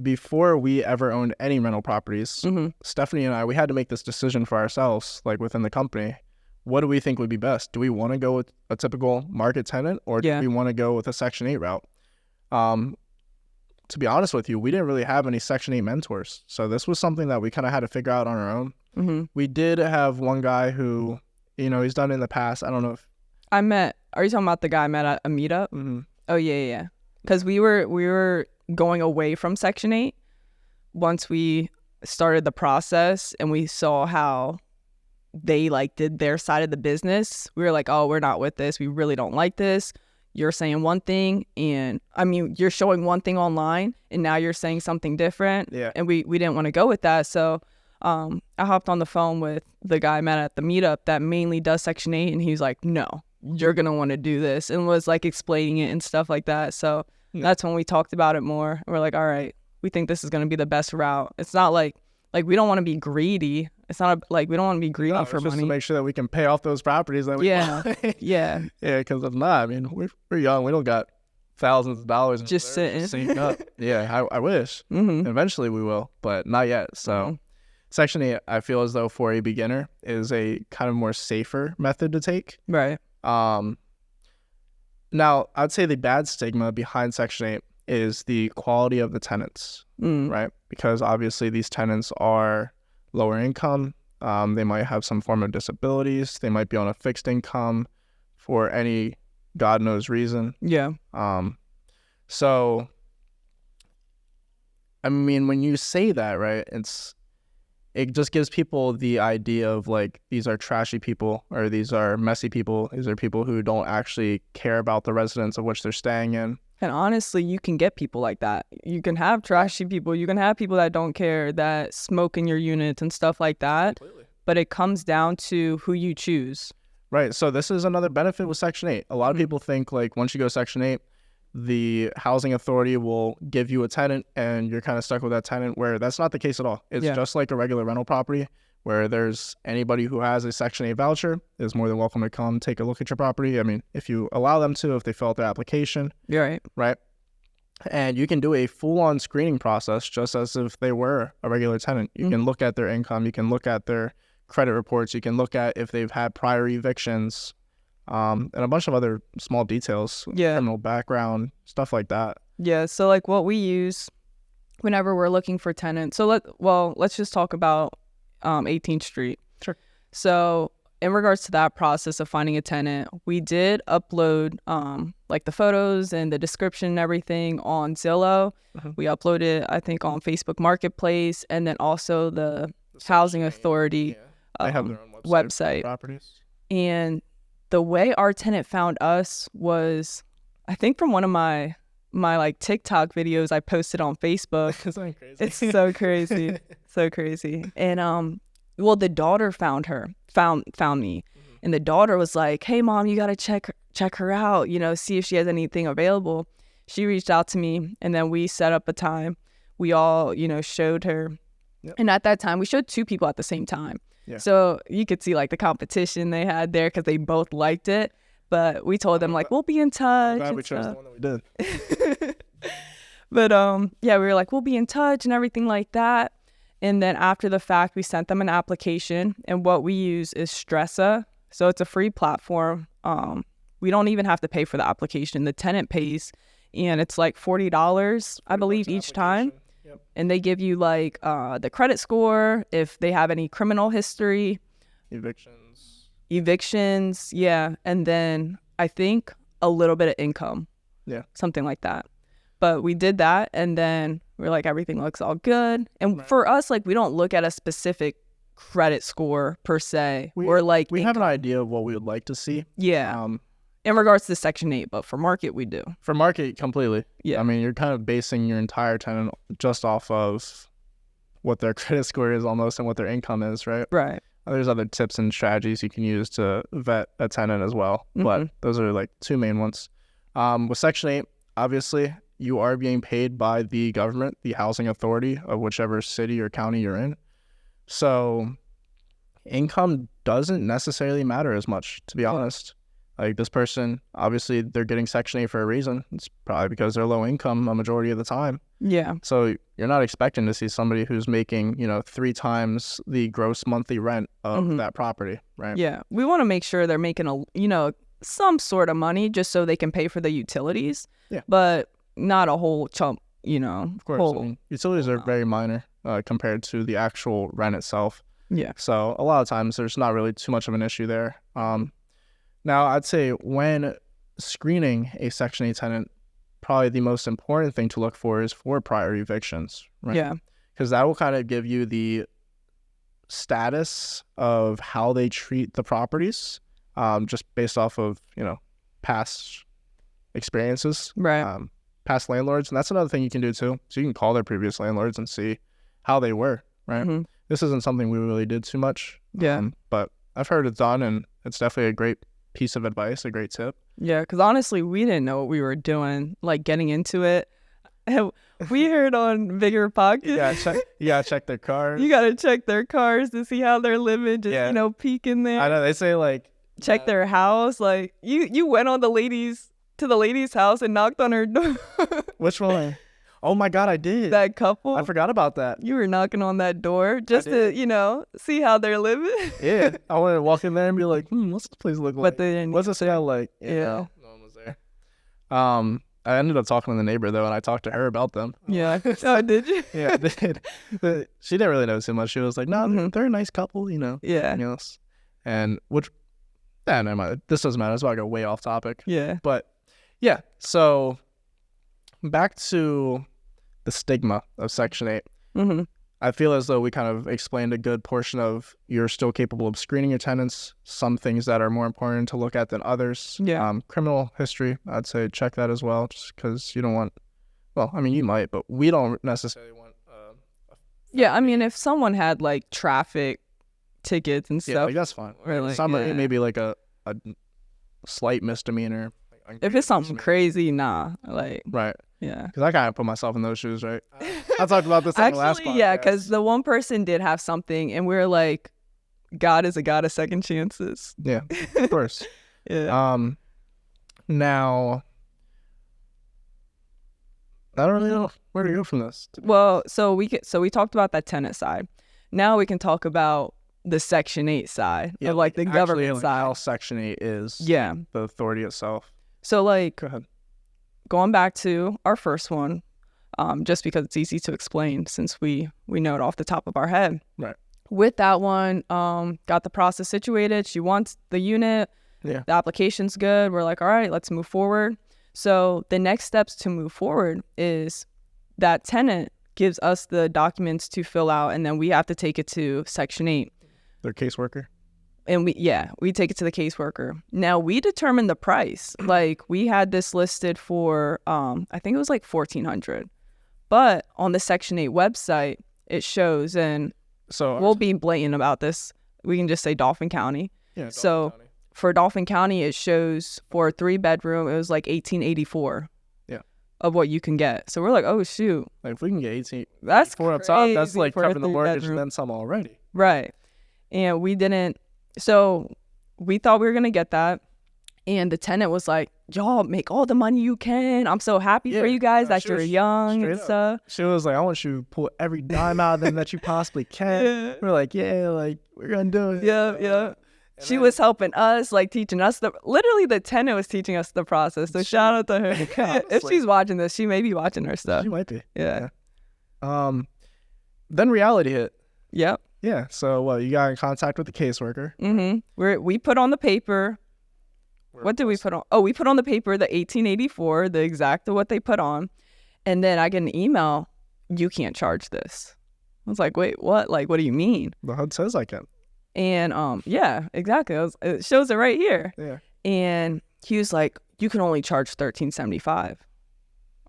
Speaker 2: before we ever owned any rental properties, Stefanie and I, we had to make this decision for ourselves, like within the company. What do we think would be best? Do we want to go with a typical market tenant or do we want to go with a Section 8 route? To be honest with you, we didn't really have any Section 8 mentors. So this was something that we kind of had to figure out on our own. We did have one guy who, you know, he's done it in the past. I don't know if...
Speaker 1: are you talking about the guy I met at a meetup? Oh, yeah. Because we were going away from Section 8 once we started the process and we saw how they like did their side of the business. We were like, oh, we're not with this. We really don't like this. You're saying one thing and I mean, you're showing one thing online and now you're saying something different.
Speaker 2: Yeah.
Speaker 1: And we didn't want to go with that. So I hopped on the phone with the guy I met at the meetup that mainly does Section 8 and he's like, no, you're going to want to do this, and was like explaining it and stuff like that. So that's when we talked about it more. We're like, all right, we think this is going to be the best route. It's not like we don't want to be greedy. It's not like we don't want to be greedy for money.
Speaker 2: Just to make sure that we can pay off those properties that we buy. Yeah, because if not, I mean, we're young. We don't got thousands of dollars
Speaker 1: just sitting
Speaker 2: up. Yeah, I wish. Eventually we will, but not yet. So Section 8, I feel as though for a beginner is a kind of more safer method to take.
Speaker 1: Right.
Speaker 2: Now, I'd say the bad stigma behind Section 8 is the quality of the tenants, right? Because obviously these tenants are lower income. They might have some form of disabilities. They might be on a fixed income for any God knows reason.
Speaker 1: Yeah.
Speaker 2: So, I mean, when you say that, right, it just gives people the idea of like, these are trashy people or these are messy people. These are people who don't actually care about the residence of which they're staying in.
Speaker 1: And honestly, you can get people like that. You can have trashy people. You can have people that don't care, that smoke in your units and stuff like that.
Speaker 2: Completely.
Speaker 1: But it comes down to who you choose.
Speaker 2: Right. So this is another benefit with Section 8. A lot of people think like once you go Section 8, the housing authority will give you a tenant and you're kind of stuck with that tenant, where that's not the case at all. It's just like a regular rental property where there's anybody who has a Section 8 voucher is more than welcome to come take a look at your property. I mean, if you allow them to, if they fill out their application.
Speaker 1: Yeah,
Speaker 2: right. And you can do a full-on screening process just as if they were a regular tenant. You can look at their income. You can look at their credit reports. You can look at if they've had prior evictions, and a bunch of other small details, criminal background, stuff like that.
Speaker 1: Yeah, so like what we use whenever we're looking for tenants. So let's just talk about 18th Street.
Speaker 2: Sure.
Speaker 1: So in regards to that process of finding a tenant, we did upload like the photos and the description and everything on Zillow. We uploaded, I think, on Facebook Marketplace, and then also the Housing Authority
Speaker 2: they have their own
Speaker 1: website.
Speaker 2: Properties.
Speaker 1: And the way our tenant found us was, I think, from one of my my like TikTok videos I posted on Facebook.
Speaker 2: Isn't that crazy?
Speaker 1: It's so crazy. So crazy. And well, the daughter found me. And the daughter was like, "Hey mom, you gotta check her out, see if she has anything available." She reached out to me, and then we set up a time. We all, showed her. Yep. And at that time, we showed 2 people at the same time. Yeah. So you could see like the competition they had there because they both liked it. But we told them like, we'll be in touch.
Speaker 2: I'm glad we chose the one that we did.
Speaker 1: But yeah, we were like, we'll be in touch and everything like that. And then after the fact, we sent them an application. And what we use is Stressa. So it's a free platform. We don't even have to pay for the application. The tenant pays, and it's like $40, I believe, each time. Yep. And they give you like the credit score, if they have any criminal history. Evictions, yeah. And then I think a little bit of income. Yeah. Something like that. But we did that, and then we're like, everything looks all good. And for us, like, we don't look at a specific credit score per se. We have an idea of what we would like to see. Yeah. In regards to Section 8, but for market, we do.
Speaker 2: For market, completely. Yeah. I mean, you're kind of basing your entire tenant just off of what their credit score is almost and what their income is, right?
Speaker 1: Right.
Speaker 2: There's other tips and strategies you can use to vet a tenant as well, but those are like 2 main ones. With Section 8, obviously, you are being paid by the government, the housing authority of whichever city or county you're in. So income doesn't necessarily matter as much, to be honest. Like this person, obviously, they're getting Section 8 for a reason. It's probably because they're low income a majority of the time.
Speaker 1: Yeah.
Speaker 2: So you're not expecting to see somebody who's making, 3 times the gross monthly rent of that property, right?
Speaker 1: Yeah. We want to make sure they're making some sort of money just so they can pay for the utilities. Yeah. But not a whole chunk,
Speaker 2: Of course. Utilities are very minor compared to the actual rent itself.
Speaker 1: Yeah.
Speaker 2: So a lot of times there's not really too much of an issue there. Now, I'd say when screening a Section 8 tenant, probably the most important thing to look for is for prior evictions, right?
Speaker 1: Yeah.
Speaker 2: Because that will kind of give you the status of how they treat the properties, just based off of, past experiences,
Speaker 1: right?
Speaker 2: Past landlords. And that's another thing you can do too. So you can call their previous landlords and see how they were, right? Mm-hmm. This isn't something we really did too much.
Speaker 1: Yeah.
Speaker 2: But I've heard it's done, and it's definitely a great piece of advice, a great tip.
Speaker 1: Yeah, because honestly, we didn't know what we were doing, like getting into it. We heard on Bigger Pockets.
Speaker 2: You gotta check their cars.
Speaker 1: You gotta check their cars to see how they're living, just, peek in there.
Speaker 2: I know, they say like...
Speaker 1: check their house. Like, you went on to the lady's house and knocked on her door.
Speaker 2: Which one? Oh my God, I did.
Speaker 1: That couple.
Speaker 2: I forgot about that.
Speaker 1: You were knocking on that door just to, see how they're living.
Speaker 2: Yeah. I wanted to walk in there and be like, what's this place look like?
Speaker 1: But they didn't.
Speaker 2: What's it sound like?
Speaker 1: Yeah.
Speaker 2: No one was there. I ended up talking to the neighbor, though, and I talked to her about them.
Speaker 1: Yeah. Oh, did you?
Speaker 2: Yeah, I did. But she didn't really know too much. She was like, no, they're a nice couple,
Speaker 1: Yeah.
Speaker 2: And which, never mind. This doesn't matter. It's about to go way off topic.
Speaker 1: Yeah.
Speaker 2: But, yeah. So, back to the stigma of Section 8.
Speaker 1: Mm-hmm.
Speaker 2: I feel as though we kind of explained a good portion of you're still capable of screening your tenants, some things that are more important to look at than others.
Speaker 1: Yeah.
Speaker 2: Criminal history, I'd say check that as well, just because you don't want, well, I mean, you might, but we don't necessarily want...
Speaker 1: yeah, I mean, if someone had, like, traffic tickets and stuff...
Speaker 2: Yeah, like, that's fine.
Speaker 1: Or, like,
Speaker 2: maybe, like, a slight misdemeanor.
Speaker 1: If it's something crazy, nah. Like...
Speaker 2: Right.
Speaker 1: Yeah.
Speaker 2: Because I kind of put myself in those shoes, right? I talked about this on the last podcast.
Speaker 1: Yeah, because the one person did have something, and we were like, God is a God of second chances.
Speaker 2: Yeah, of course.
Speaker 1: Yeah.
Speaker 2: Now, I don't really know where to go from this.
Speaker 1: Well, so we talked about that tenant side. Now we can talk about the Section 8 side, of like the government side.
Speaker 2: How Section 8 is.
Speaker 1: Yeah.
Speaker 2: The authority itself.
Speaker 1: So like,
Speaker 2: go ahead.
Speaker 1: Going back to our first one, just because it's easy to explain since we know it off the top of our head.
Speaker 2: Right.
Speaker 1: With that one, got the process situated. She wants the unit.
Speaker 2: Yeah.
Speaker 1: The application's good. We're like, all right, let's move forward. So the next steps to move forward is that tenant gives us the documents to fill out, and then we have to take it to Section 8.
Speaker 2: Their caseworker?
Speaker 1: And we take it to the caseworker. Now we determine the price. Like we had this listed for I think it was like $1,400. But on the Section 8 website, it shows, and
Speaker 2: So
Speaker 1: we'll be blatant about this. We can just say Dauphin County.
Speaker 2: Yeah.
Speaker 1: So for Dauphin County, it shows for a 3-bedroom, it was like $1,884.
Speaker 2: Yeah.
Speaker 1: Of what you can get. So we're like, oh shoot,
Speaker 2: Like if we can get 18,
Speaker 1: that's
Speaker 2: up top, that's like
Speaker 1: for a
Speaker 2: covering the mortgage
Speaker 1: 3-bedroom.
Speaker 2: and then some already.
Speaker 1: Right. And we didn't. So we thought we were gonna get that, and the tenant was like, y'all make all the money you can. I'm so happy for you guys that you're young and stuff.
Speaker 2: She was like, I want you to pull every dime out of them that you possibly can.
Speaker 1: Yeah.
Speaker 2: We're like, yeah, like we're gonna do it.
Speaker 1: Yeah. She was helping us, like teaching us literally the tenant was teaching us the process. So shout out to her. If she's watching this, she may be watching her stuff.
Speaker 2: She might be.
Speaker 1: Yeah.
Speaker 2: Then reality hit.
Speaker 1: Yep.
Speaker 2: Yeah. So you got in contact with the caseworker.
Speaker 1: Mm-hmm. We put on the paper. What did we put on? Oh, we put on the paper the 1884, the exact of what they put on. And then I get an email, you can't charge this. I was like, wait, what? Like, what do you mean?
Speaker 2: The HUD says I can.
Speaker 1: And yeah, exactly. It shows it right here.
Speaker 2: Yeah.
Speaker 1: And he was like, you can only charge $1,375.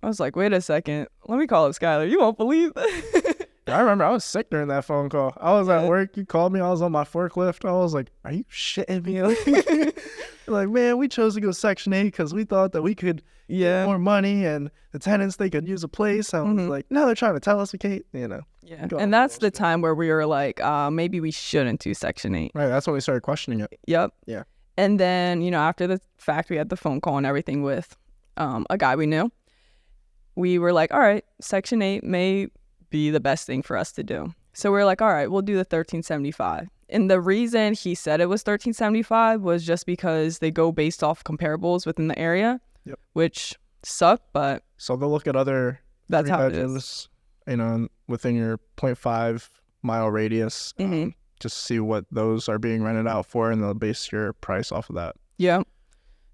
Speaker 1: I was like, wait a second. Let me call up Skyler. You won't believe it.
Speaker 2: I remember I was sick during that phone call. I was at work. You called me. I was on my forklift. I was like, are you shitting me? Like, man, we chose to go Section 8 because we thought that we could get more money and the tenants, they could use a place. I was like, no, they're trying to tell us we can't,
Speaker 1: Yeah. And that's the time where we were like, maybe we shouldn't do Section 8.
Speaker 2: Right. That's when we started questioning it.
Speaker 1: Yep.
Speaker 2: Yeah.
Speaker 1: And then, after the fact, we had the phone call and everything with a guy we knew. We were like, all right, Section 8 may be the best thing for us to do. So we're like, all right, we'll do the 1375. And the reason he said it was 1375 was just because they go based off comparables within the area, which suck, but
Speaker 2: so they'll look at other
Speaker 1: that's how it is.
Speaker 2: Within your 0.5 mile radius, just see what those are being rented out for, and they'll base your price off of that.
Speaker 1: Yeah.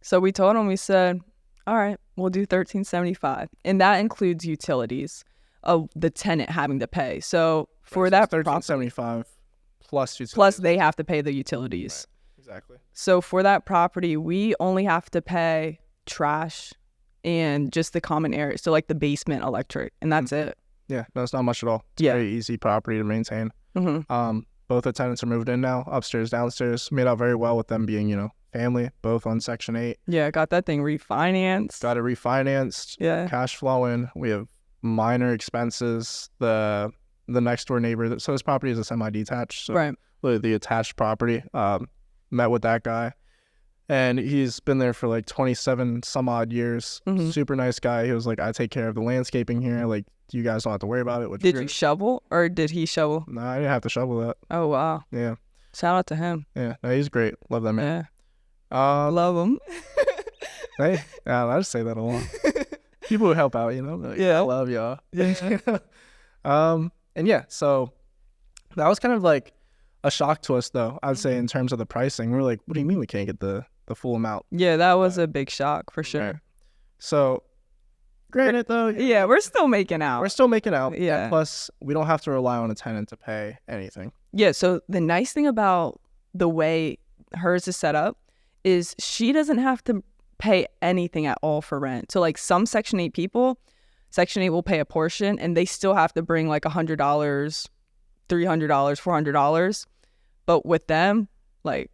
Speaker 1: So we told him, we said, all right, we'll do 1375. And that includes utilities of the tenant having to pay. So for that
Speaker 2: 1375 plus utilities.
Speaker 1: Plus they have to pay the utilities.
Speaker 2: Right. Exactly.
Speaker 1: So for that property, we only have to pay trash and just the common area. So like the basement electric, and that's it.
Speaker 2: Yeah, no, it's not much at all. It's a very easy property to maintain. Both the tenants are moved in now, upstairs, downstairs, made out very well with them being, family, both on Section 8.
Speaker 1: Yeah, got that thing refinanced.
Speaker 2: Got it refinanced.
Speaker 1: Yeah.
Speaker 2: Cash flowing. We have minor expenses. The next door neighbor, so this property is a semi-detached. So
Speaker 1: right.
Speaker 2: The attached property. Met with that guy. And he's been there for like 27 some odd years. Super nice guy. He was like, I take care of the landscaping here. Like, you guys don't have to worry about it.
Speaker 1: Did you shovel or did he shovel?
Speaker 2: No, I didn't have to shovel that.
Speaker 1: Oh, wow.
Speaker 2: Yeah.
Speaker 1: Shout out to him.
Speaker 2: Yeah. No, he's great. Love that man.
Speaker 1: Yeah. Love him.
Speaker 2: Hey, I just say that a lot. People who help out, like, I love y'all.
Speaker 1: Yeah.
Speaker 2: And yeah, so that was kind of like a shock to us, though, I'd say, in terms of the pricing. We're like, what do you mean we can't get the full amount?
Speaker 1: Yeah, that was a big shock for sure.
Speaker 2: Right. So, granted, though.
Speaker 1: Yeah, we're still making out.
Speaker 2: Yeah. Plus, we don't have to rely on a tenant to pay anything.
Speaker 1: Yeah, so the nice thing about the way hers is set up is she doesn't have to pay anything at all for rent. So, like, some Section 8 people, Section 8 will pay a portion, and they still have to bring, like, $100, $300, $400. But with them, like,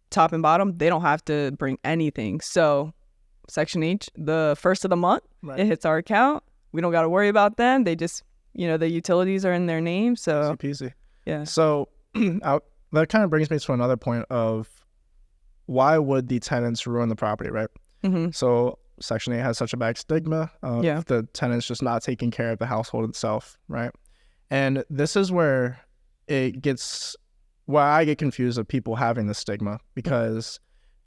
Speaker 1: top and bottom, they don't have to bring anything. So Section 8, the first of the month, it hits our account. We don't got to worry about them. They just, the utilities are in their name. So
Speaker 2: easy.
Speaker 1: Yeah.
Speaker 2: So that kind of brings me to another point of why would the tenants ruin the property, right? So Section 8 has such a bad stigma of the tenants just not taking care of the household itself, right? And this is where it gets... Why I get confused of people having this stigma, because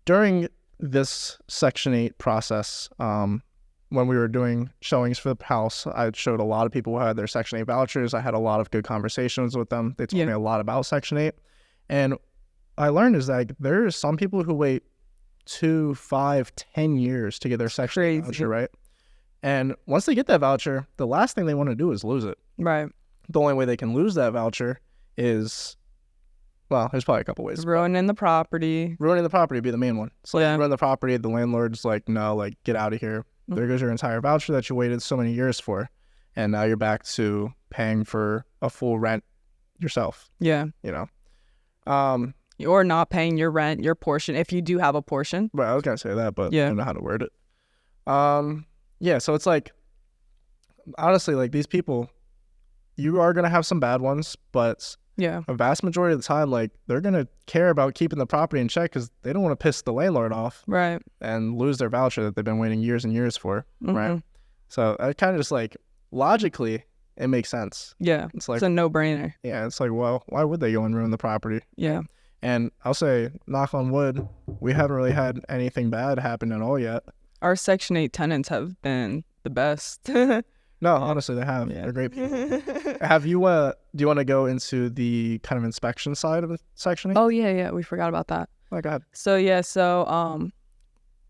Speaker 2: during this Section 8 process, when we were doing showings for the house, I showed a lot of people who had their Section 8 vouchers. I had a lot of good conversations with them. They told me a lot about Section 8. And I learned is that there are some people who wait 2, 5, 10 years to get their Section 8 voucher, right? And once they get that voucher, the last thing they want to do is lose it.
Speaker 1: Right.
Speaker 2: The only way they can lose that voucher is Well, there's probably a couple ways.
Speaker 1: Ruining the property.
Speaker 2: Ruining the property would be the main one. So
Speaker 1: Yeah.
Speaker 2: ruin the property, the landlord's like, no, like, get out of here. There goes your entire voucher that you waited so many years for. And now you're back to paying for a full rent yourself,
Speaker 1: Yeah.
Speaker 2: you know?
Speaker 1: Or not paying your rent, your portion, if you do have a portion.
Speaker 2: Well, I was going to say that, but
Speaker 1: Yeah.
Speaker 2: I don't know how to word it. Yeah, so it's like, honestly, like, these people, you are going to have some bad ones, but
Speaker 1: Yeah.
Speaker 2: a vast majority of the time, like, they're going to care about keeping the property in check because they don't want to piss the landlord off
Speaker 1: Right.
Speaker 2: and lose their voucher that they've been waiting years and years for, right?
Speaker 1: Mhm.
Speaker 2: So I kind of just like, logically, it makes sense.
Speaker 1: Yeah.
Speaker 2: It's like,
Speaker 1: It's a no-brainer.
Speaker 2: yeah, it's like, well, why would they go and ruin the property?
Speaker 1: Yeah.
Speaker 2: And I'll say, knock on wood, we haven't really had anything bad happen at all yet.
Speaker 1: Our Section 8 tenants have been the best.
Speaker 2: No, honestly, they have.
Speaker 1: Yeah.
Speaker 2: They're great people. Have you, do you want to go into the kind of inspection side of the Section 8?
Speaker 1: Oh, yeah. We forgot about that.
Speaker 2: Oh, go ahead.
Speaker 1: So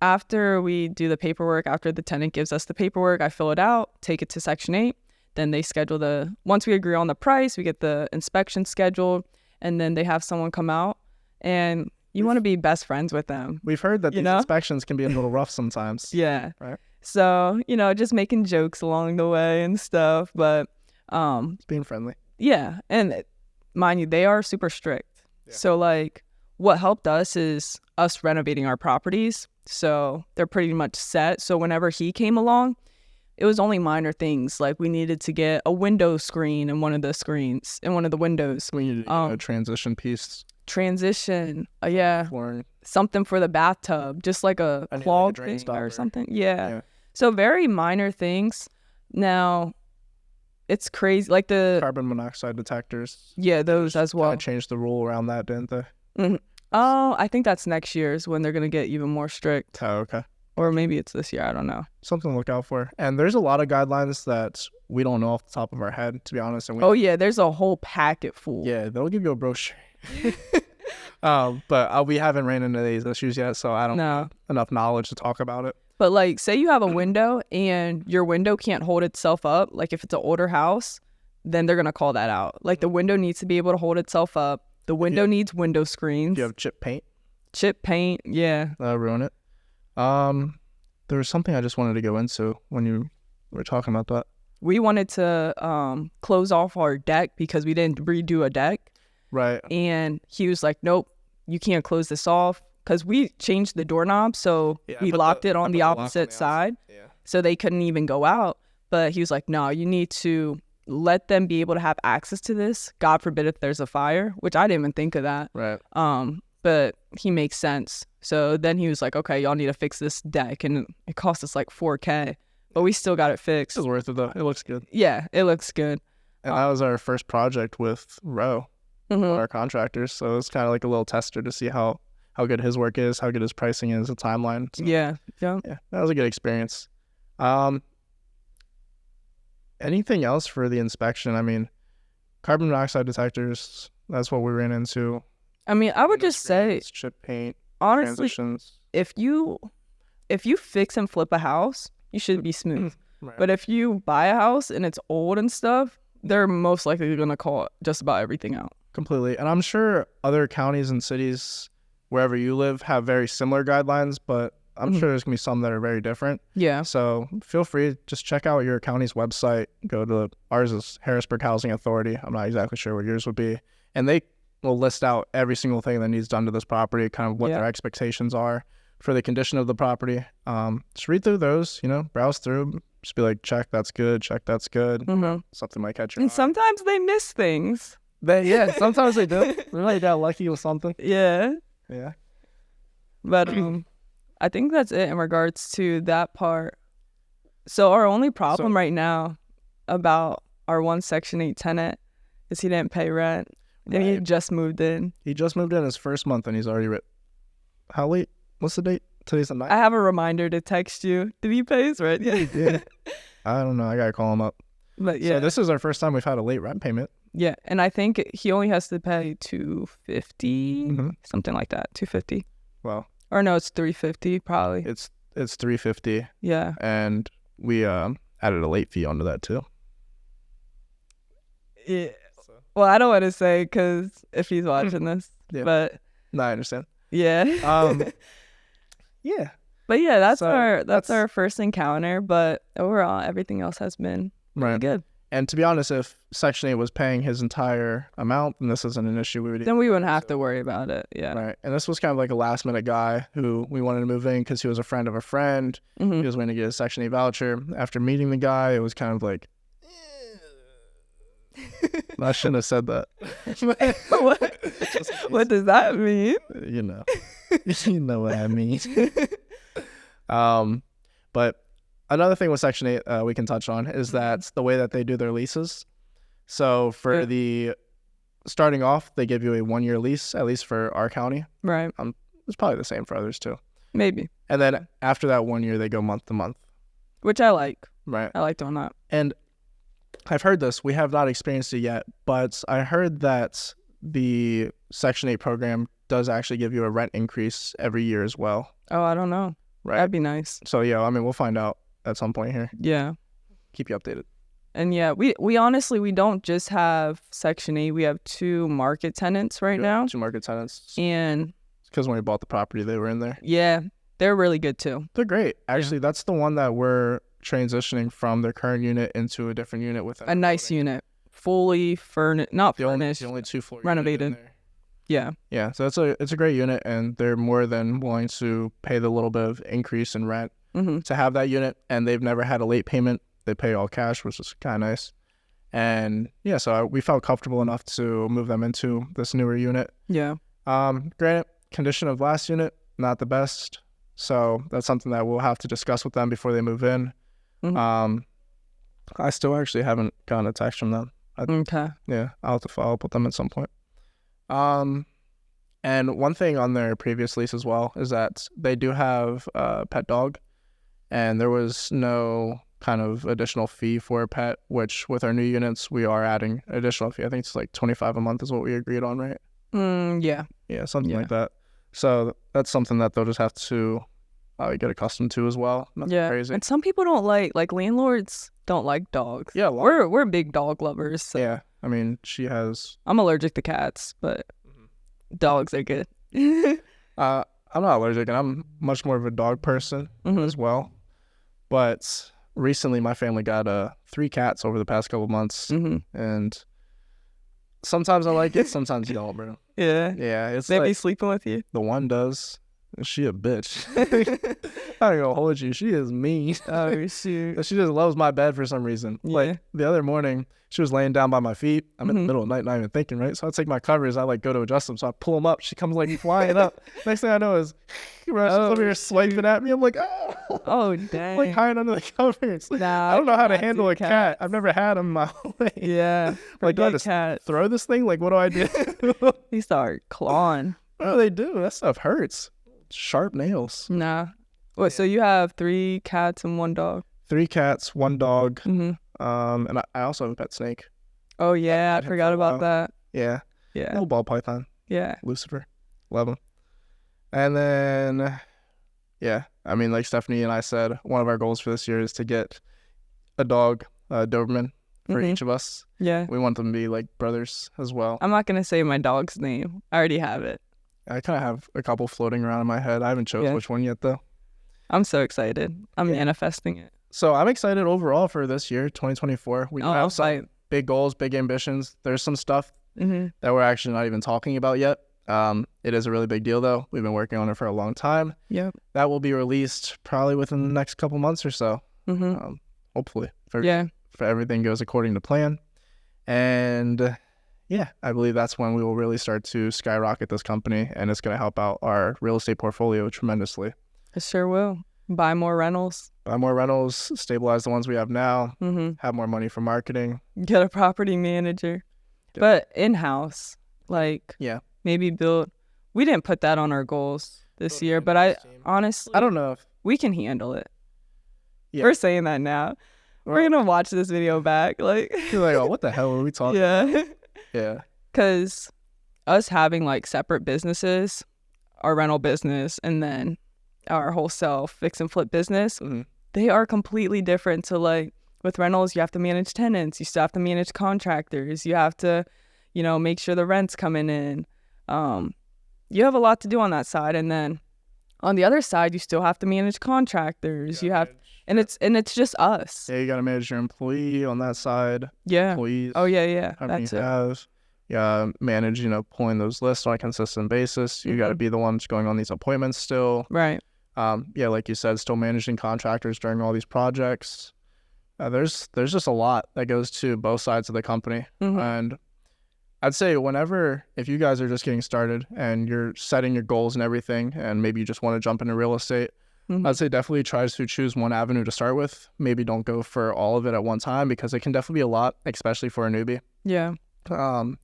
Speaker 1: after we do the paperwork, after the tenant gives us the paperwork, I fill it out, take it to Section 8. Then they schedule once we agree on the price, we get the inspection scheduled, and then they have someone come out, and you want to be best friends with them.
Speaker 2: We've heard that these
Speaker 1: know?
Speaker 2: inspections can be a little rough sometimes.
Speaker 1: Yeah.
Speaker 2: Right.
Speaker 1: So, just making jokes along the way and stuff, but
Speaker 2: It's being friendly.
Speaker 1: yeah, and mind you, they are super strict.
Speaker 2: Yeah.
Speaker 1: So like what helped us is us renovating our properties. So they're pretty much set. So whenever he came along, it was only minor things. Like we needed to get a window screen in one of the windows.
Speaker 2: We need a transition piece.
Speaker 1: Transition. Yeah.
Speaker 2: Flooring.
Speaker 1: Something for the bathtub. Just like a
Speaker 2: I need,
Speaker 1: clog
Speaker 2: like, a drain
Speaker 1: thing or
Speaker 2: stopper.
Speaker 1: something. Yeah.
Speaker 2: Yeah.
Speaker 1: So very minor things. Now, it's crazy. Like
Speaker 2: Carbon monoxide detectors.
Speaker 1: those as well.
Speaker 2: Kind of changed the rule around that, didn't they?
Speaker 1: Mm-hmm. Oh, I think that's next year's when they're going to get even more strict.
Speaker 2: Oh, okay.
Speaker 1: Or maybe it's this year. I don't know.
Speaker 2: Something to look out for. And there's a lot of guidelines that we don't know off the top of our head, to be honest. And
Speaker 1: There's a whole packet full.
Speaker 2: yeah, they'll give you a brochure. But we haven't ran into these issues yet, so I don't have enough knowledge to talk about it.
Speaker 1: But like, say you have a window and your window can't hold itself up. Like if it's an older house, then they're going to call that out. Like the window needs to be able to hold itself up. The window needs window screens.
Speaker 2: Do you have chip paint?
Speaker 1: Chip paint, yeah.
Speaker 2: That'll ruin it. There was something I just wanted to go into when you were talking about that.
Speaker 1: We wanted to close off our deck because we didn't redo a deck.
Speaker 2: Right.
Speaker 1: And he was like, nope, you can't close this off. Because we changed the doorknob, so we locked it on the opposite side.
Speaker 2: Yeah.
Speaker 1: So they couldn't even go out. But he was like, no, you need to let them be able to have access to this. God forbid if there's a fire, which I didn't even think of that.
Speaker 2: Right.
Speaker 1: But he makes sense. So then he was like, okay, y'all need to fix this deck. And it cost us like $4,000. But we still got it fixed.
Speaker 2: It's worth it, though. It looks good.
Speaker 1: Yeah, it looks good.
Speaker 2: And that was our first project with Roe,
Speaker 1: Mhm.
Speaker 2: our contractors. So it's kind of like a little tester to see how good his work is, how good his pricing is, the timeline. So,
Speaker 1: Yeah.
Speaker 2: yeah, that was a good experience. Anything else for the inspection? I mean, carbon monoxide detectors, that's what we ran into.
Speaker 1: I mean, I would just say,
Speaker 2: Chip paint,
Speaker 1: honestly,
Speaker 2: transitions.
Speaker 1: if you fix and flip a house, you should be smooth.
Speaker 2: Right.
Speaker 1: But if you buy a house and it's old and stuff, they're most likely going to call just about everything out.
Speaker 2: Completely. And I'm sure other counties and cities, wherever you live, have very similar guidelines, but I'm sure there's going to be some that are very different.
Speaker 1: Yeah.
Speaker 2: So feel free, just check out your county's website. Go to, ours is Harrisburg Housing Authority. I'm not exactly sure what yours would be. And they will list out every single thing that needs done to this property, kind of what their expectations are for the condition of the property. Just read through those, browse through, just be like, check, that's good, check, that's good.
Speaker 1: Mm-hmm.
Speaker 2: Something might catch your
Speaker 1: And
Speaker 2: eye.
Speaker 1: sometimes they miss things.
Speaker 2: Sometimes they do. We really got lucky with something.
Speaker 1: Yeah.
Speaker 2: Yeah.
Speaker 1: But I think that's it in regards to that part. So our only problem right now about our one Section 8 tenant is he didn't pay rent. And he just moved in.
Speaker 2: He just moved in his first month and he's already How late? What's the date? Today's the 9th?
Speaker 1: I have a reminder to text you. Did he pay his rent?
Speaker 2: Yeah. I don't know. I got to call him up.
Speaker 1: But yeah.
Speaker 2: So this is our first time we've had a late rent payment.
Speaker 1: Yeah. And I think he only has to pay $250, something like that. $250.
Speaker 2: Well.
Speaker 1: Or no, it's $350 probably.
Speaker 2: It's $350.
Speaker 1: Yeah.
Speaker 2: And we added a late fee onto that too.
Speaker 1: Yeah. Well, I don't want to say because if he's watching this,
Speaker 2: Yeah.
Speaker 1: but
Speaker 2: No, I understand.
Speaker 1: yeah.
Speaker 2: Yeah.
Speaker 1: But yeah, that's
Speaker 2: So
Speaker 1: our first encounter. But overall, everything else has been really good.
Speaker 2: And to be honest, if Section 8 was paying his entire amount, then this isn't an issue.
Speaker 1: Then we wouldn't have to worry about it. Yeah.
Speaker 2: Right. And this was kind of like a last minute guy who we wanted to move in because he was a friend of a friend. He was waiting to get a Section 8 voucher. After meeting the guy, it was kind of like, I shouldn't have said that.
Speaker 1: What does that mean?
Speaker 2: You know. You know what I mean. But another thing with Section 8 we can touch on is that the way that they do their leases. So for the starting off, they give you a 1-year lease, at least for our county.
Speaker 1: Right.
Speaker 2: It's probably the same for others too.
Speaker 1: Maybe.
Speaker 2: And then after that 1 year, they go month to month.
Speaker 1: Which I like.
Speaker 2: Right.
Speaker 1: I like doing that.
Speaker 2: And I've heard this. We have not experienced it yet, but I heard that the Section 8 program does actually give you a rent increase every year as well.
Speaker 1: Oh, I don't know.
Speaker 2: Right.
Speaker 1: That'd be nice.
Speaker 2: So, yeah, I mean, we'll find out at some point here.
Speaker 1: Yeah.
Speaker 2: Keep you updated.
Speaker 1: And yeah, we honestly, we don't just have Section 8. We have 2 market tenants right now.
Speaker 2: 2 market tenants.
Speaker 1: And
Speaker 2: because when we bought the property, they were in there.
Speaker 1: yeah, they're really good too.
Speaker 2: They're great. Actually, that's the one that we're transitioning from their current unit into a different unit with
Speaker 1: a nice unit. Fully furnished, not furnished.
Speaker 2: The only 2-floor
Speaker 1: renovated. Yeah.
Speaker 2: Yeah, so it's a great unit, and they're more than willing to pay the little bit of increase in rent to have that unit, and they've never had a late payment. They pay all cash, which is kind of nice. And yeah, so we felt comfortable enough to move them into this newer unit.
Speaker 1: Yeah.
Speaker 2: Granted, condition of last unit, not the best. So that's something that we'll have to discuss with them before they move in. I still actually haven't gotten a text from them.
Speaker 1: Okay.
Speaker 2: Yeah, I'll have to follow up with them at some point. And one thing on their previous lease as well is that they do have a pet dog, and there was no kind of additional fee for a pet, which with our new units, we are adding additional fee. I think it's like $25 a month is what we agreed on, right?
Speaker 1: Yeah.
Speaker 2: Yeah, something like that. So that's something that they'll just have to get accustomed to as well. Nothing crazy.
Speaker 1: And some people don't like landlords don't like dogs.
Speaker 2: Yeah,
Speaker 1: we're big dog lovers. So.
Speaker 2: Yeah, I mean, she has.
Speaker 1: I'm allergic to cats, but dogs are good.
Speaker 2: I'm not allergic, and I'm much more of a dog person as well. But recently, my family got 3 cats over the past couple months, and sometimes I like it, sometimes you don't, bro.
Speaker 1: Yeah.
Speaker 2: Yeah, it's
Speaker 1: they
Speaker 2: like,
Speaker 1: be sleeping with you.
Speaker 2: The one does. She a bitch. I ain't gonna hold you. She is mean.
Speaker 1: Oh shoot.
Speaker 2: She just loves my bed for some reason.
Speaker 1: Yeah.
Speaker 2: Like the other morning, she was laying down by my feet. I'm in the middle of the night, not even thinking, right? So I take my covers. I like go to adjust them. So I pull them up. She comes like flying up. Next thing I know is she's over here swiping at me. I'm like, oh.
Speaker 1: Oh dang.
Speaker 2: Like hiding under the covers.
Speaker 1: Nah,
Speaker 2: I don't know how to handle a cat. I've never had them my whole life.
Speaker 1: Yeah.
Speaker 2: Like, do I just throw this thing? Like, what do I do?
Speaker 1: They start clawing.
Speaker 2: What do they do? That stuff hurts. Sharp nails.
Speaker 1: Nah. What? So you have 3 cats and 1 dog?
Speaker 2: 3 cats, 1 dog. And I also have a pet snake.
Speaker 1: Oh yeah, I forgot about that.
Speaker 2: Yeah. Little ball python.
Speaker 1: Yeah.
Speaker 2: Lucifer. Love him. And then, yeah, I mean, like Stefanie and I said, one of our goals for this year is to get a dog, a Doberman, for each of us.
Speaker 1: Yeah.
Speaker 2: We want them to be like brothers as well.
Speaker 1: I'm not gonna say my dog's name. I already have it.
Speaker 2: I kind of have a couple floating around in my head. I haven't chosen which one yet, though.
Speaker 1: I'm so excited. I'm manifesting it.
Speaker 2: So I'm excited overall for this year, 2024. We have some big goals, big ambitions. There's some stuff that we're actually not even talking about yet. It is a really big deal, though. We've been working on it for a long time.
Speaker 1: Yep.
Speaker 2: That will be released probably within the next couple months or so. Hopefully. If everything goes according to plan. And yeah, I believe that's when we will really start to skyrocket this company, and it's going to help out our real estate portfolio tremendously.
Speaker 1: It sure will. Buy more rentals.
Speaker 2: Stabilize the ones we have now, have more money for marketing.
Speaker 1: Get a property manager. But in-house, like maybe build. We didn't put that on our goals this year, but I honestly,
Speaker 2: I don't know if
Speaker 1: we can handle it.
Speaker 2: Yeah.
Speaker 1: We're saying that now. We're going to watch this video back. Like,
Speaker 2: you're like, oh, what the hell are we talking about? Yeah.
Speaker 1: Because us having like separate businesses, our rental business and then our wholesale fix and flip business, they are completely different. So like with rentals, you have to manage tenants. You still have to manage contractors. You have to, make sure the rent's coming in. You have a lot to do on that side. And then on the other side, you still have to manage contractors. And it's just us.
Speaker 2: Yeah, you got to manage your employee on that side.
Speaker 1: Yeah.
Speaker 2: Employees.
Speaker 1: Oh, yeah. That's it.
Speaker 2: Yeah, manage, pulling those lists on a consistent basis. You got to be the ones going on these appointments still.
Speaker 1: Right.
Speaker 2: Yeah, like you said, still managing contractors during all these projects. There's just a lot that goes to both sides of the company. And I'd say if you guys are just getting started and you're setting your goals and everything, and maybe you just want to jump into real estate, I'd say definitely try to choose one avenue to start with. Maybe don't go for all of it at one time, because it can definitely be a lot, especially for a newbie.
Speaker 1: Yeah.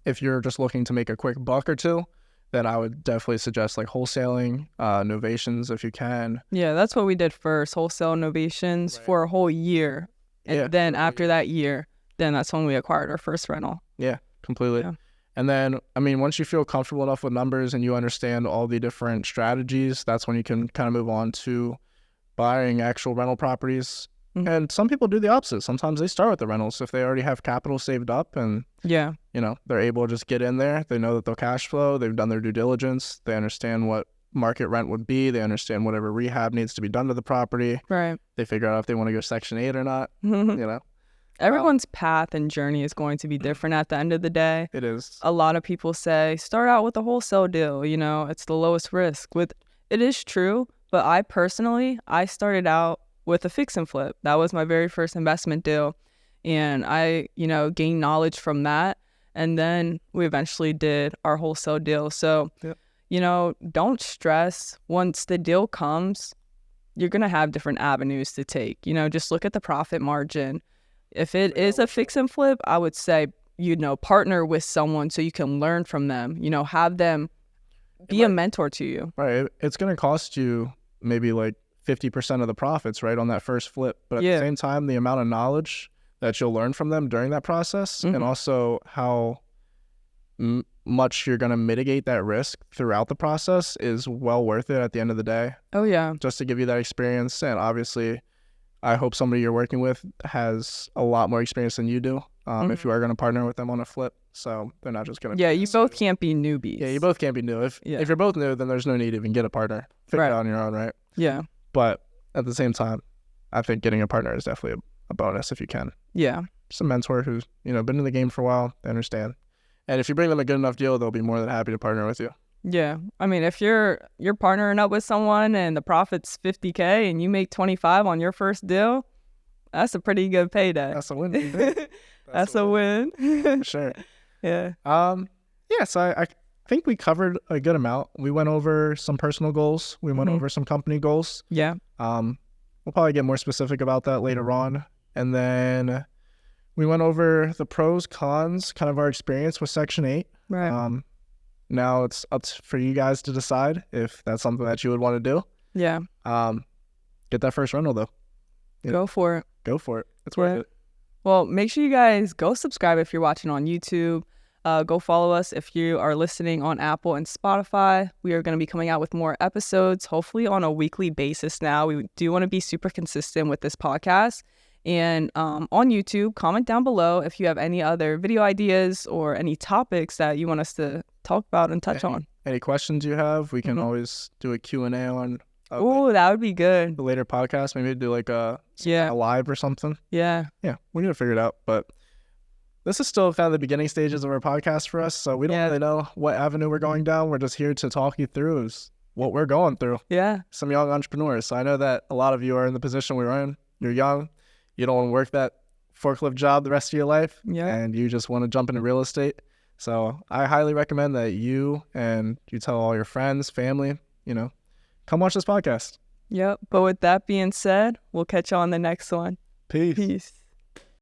Speaker 2: If you're just looking to make a quick buck or two, then I would definitely suggest like wholesaling, novations if you can.
Speaker 1: Yeah, that's what we did first, wholesale novations for a whole year. And then after that year, then that's when we acquired our first rental.
Speaker 2: Yeah, completely. Yeah. And then, once you feel comfortable enough with numbers and you understand all the different strategies, that's when you can kind of move on to buying actual rental properties. And some people do the opposite. Sometimes they start with the rentals if they already have capital saved up and, they're able to just get in there. They know that they'll cash flow. They've done their due diligence. They understand what market rent would be. They understand whatever rehab needs to be done to the property.
Speaker 1: Right.
Speaker 2: They figure out if they want to go Section 8 or not,
Speaker 1: Everyone's path and journey is going to be different at the end of the day.
Speaker 2: It is.
Speaker 1: A lot of people say, start out with a wholesale deal. It's the lowest risk. It is true, but I started out with a fix and flip. That was my very first investment deal. And I, gained knowledge from that. And then we eventually did our wholesale deal. So, don't stress. Once the deal comes, you're going to have different avenues to take. Just look at the profit margin. If it is a fix and flip, I would say, partner with someone so you can learn from them, have them be a mentor to you.
Speaker 2: Right. It's going to cost you maybe like 50% of the profits, right, on that first flip. But at the same time, the amount of knowledge that you'll learn from them during that process, and also how much you're going to mitigate that risk throughout the process is well worth it at the end of the day.
Speaker 1: Oh, yeah.
Speaker 2: Just to give you that experience. And obviously, I hope somebody you're working with has a lot more experience than you do if you are going to partner with them on a flip. So they're not just going to...
Speaker 1: Yeah, you both can't be newbies.
Speaker 2: Yeah, you both can't be new. If you're both new, then there's no need to even get a partner. Figure it out on your own, right?
Speaker 1: Yeah.
Speaker 2: But at the same time, I think getting a partner is definitely a bonus if you can.
Speaker 1: Yeah.
Speaker 2: Just a mentor who's, been in the game for a while, they understand. And if you bring them a good enough deal, they'll be more than happy to partner with you.
Speaker 1: Yeah. If you're partnering up with someone and the profit's $50K and you make $25 on your first deal, that's a pretty good payday.
Speaker 2: That's a win.
Speaker 1: That's a win.
Speaker 2: For sure.
Speaker 1: Yeah.
Speaker 2: So I think we covered a good amount. We went over some personal goals. We went over some company goals.
Speaker 1: Yeah.
Speaker 2: We'll probably get more specific about that later on. And then we went over the pros, cons, kind of our experience with Section 8.
Speaker 1: Right.
Speaker 2: Now it's up for you guys to decide if that's something that you would want to do.
Speaker 1: Yeah.
Speaker 2: Get that first rental, though.
Speaker 1: Go for it.
Speaker 2: Go for it. It's worth it.
Speaker 1: Well, make sure you guys go subscribe if you're watching on YouTube. Go follow us if you are listening on Apple and Spotify. We are going to be coming out with more episodes, hopefully on a weekly basis now. We do want to be super consistent with this podcast. And on YouTube, comment down below if you have any other video ideas or any topics that you want us to talk about and touch on.
Speaker 2: Any questions you have, we can always do a Q&A on
Speaker 1: that would be good.
Speaker 2: The later podcast, maybe do like a live or something.
Speaker 1: Yeah.
Speaker 2: Yeah, we need to figure it out. But this is still kind of the beginning stages of our podcast for us, so we don't really know what avenue we're going down. We're just here to talk you through what we're going through.
Speaker 1: Yeah.
Speaker 2: Some young entrepreneurs. So I know that a lot of you are in the position we're in. You're young. You don't want to work that forklift job the rest of your life.
Speaker 1: Yeah.
Speaker 2: And you just want to jump into real estate. So I highly recommend that you tell all your friends, family, come watch this podcast.
Speaker 1: Yep. But with that being said, we'll catch you on the next one.
Speaker 2: Peace.
Speaker 1: Peace.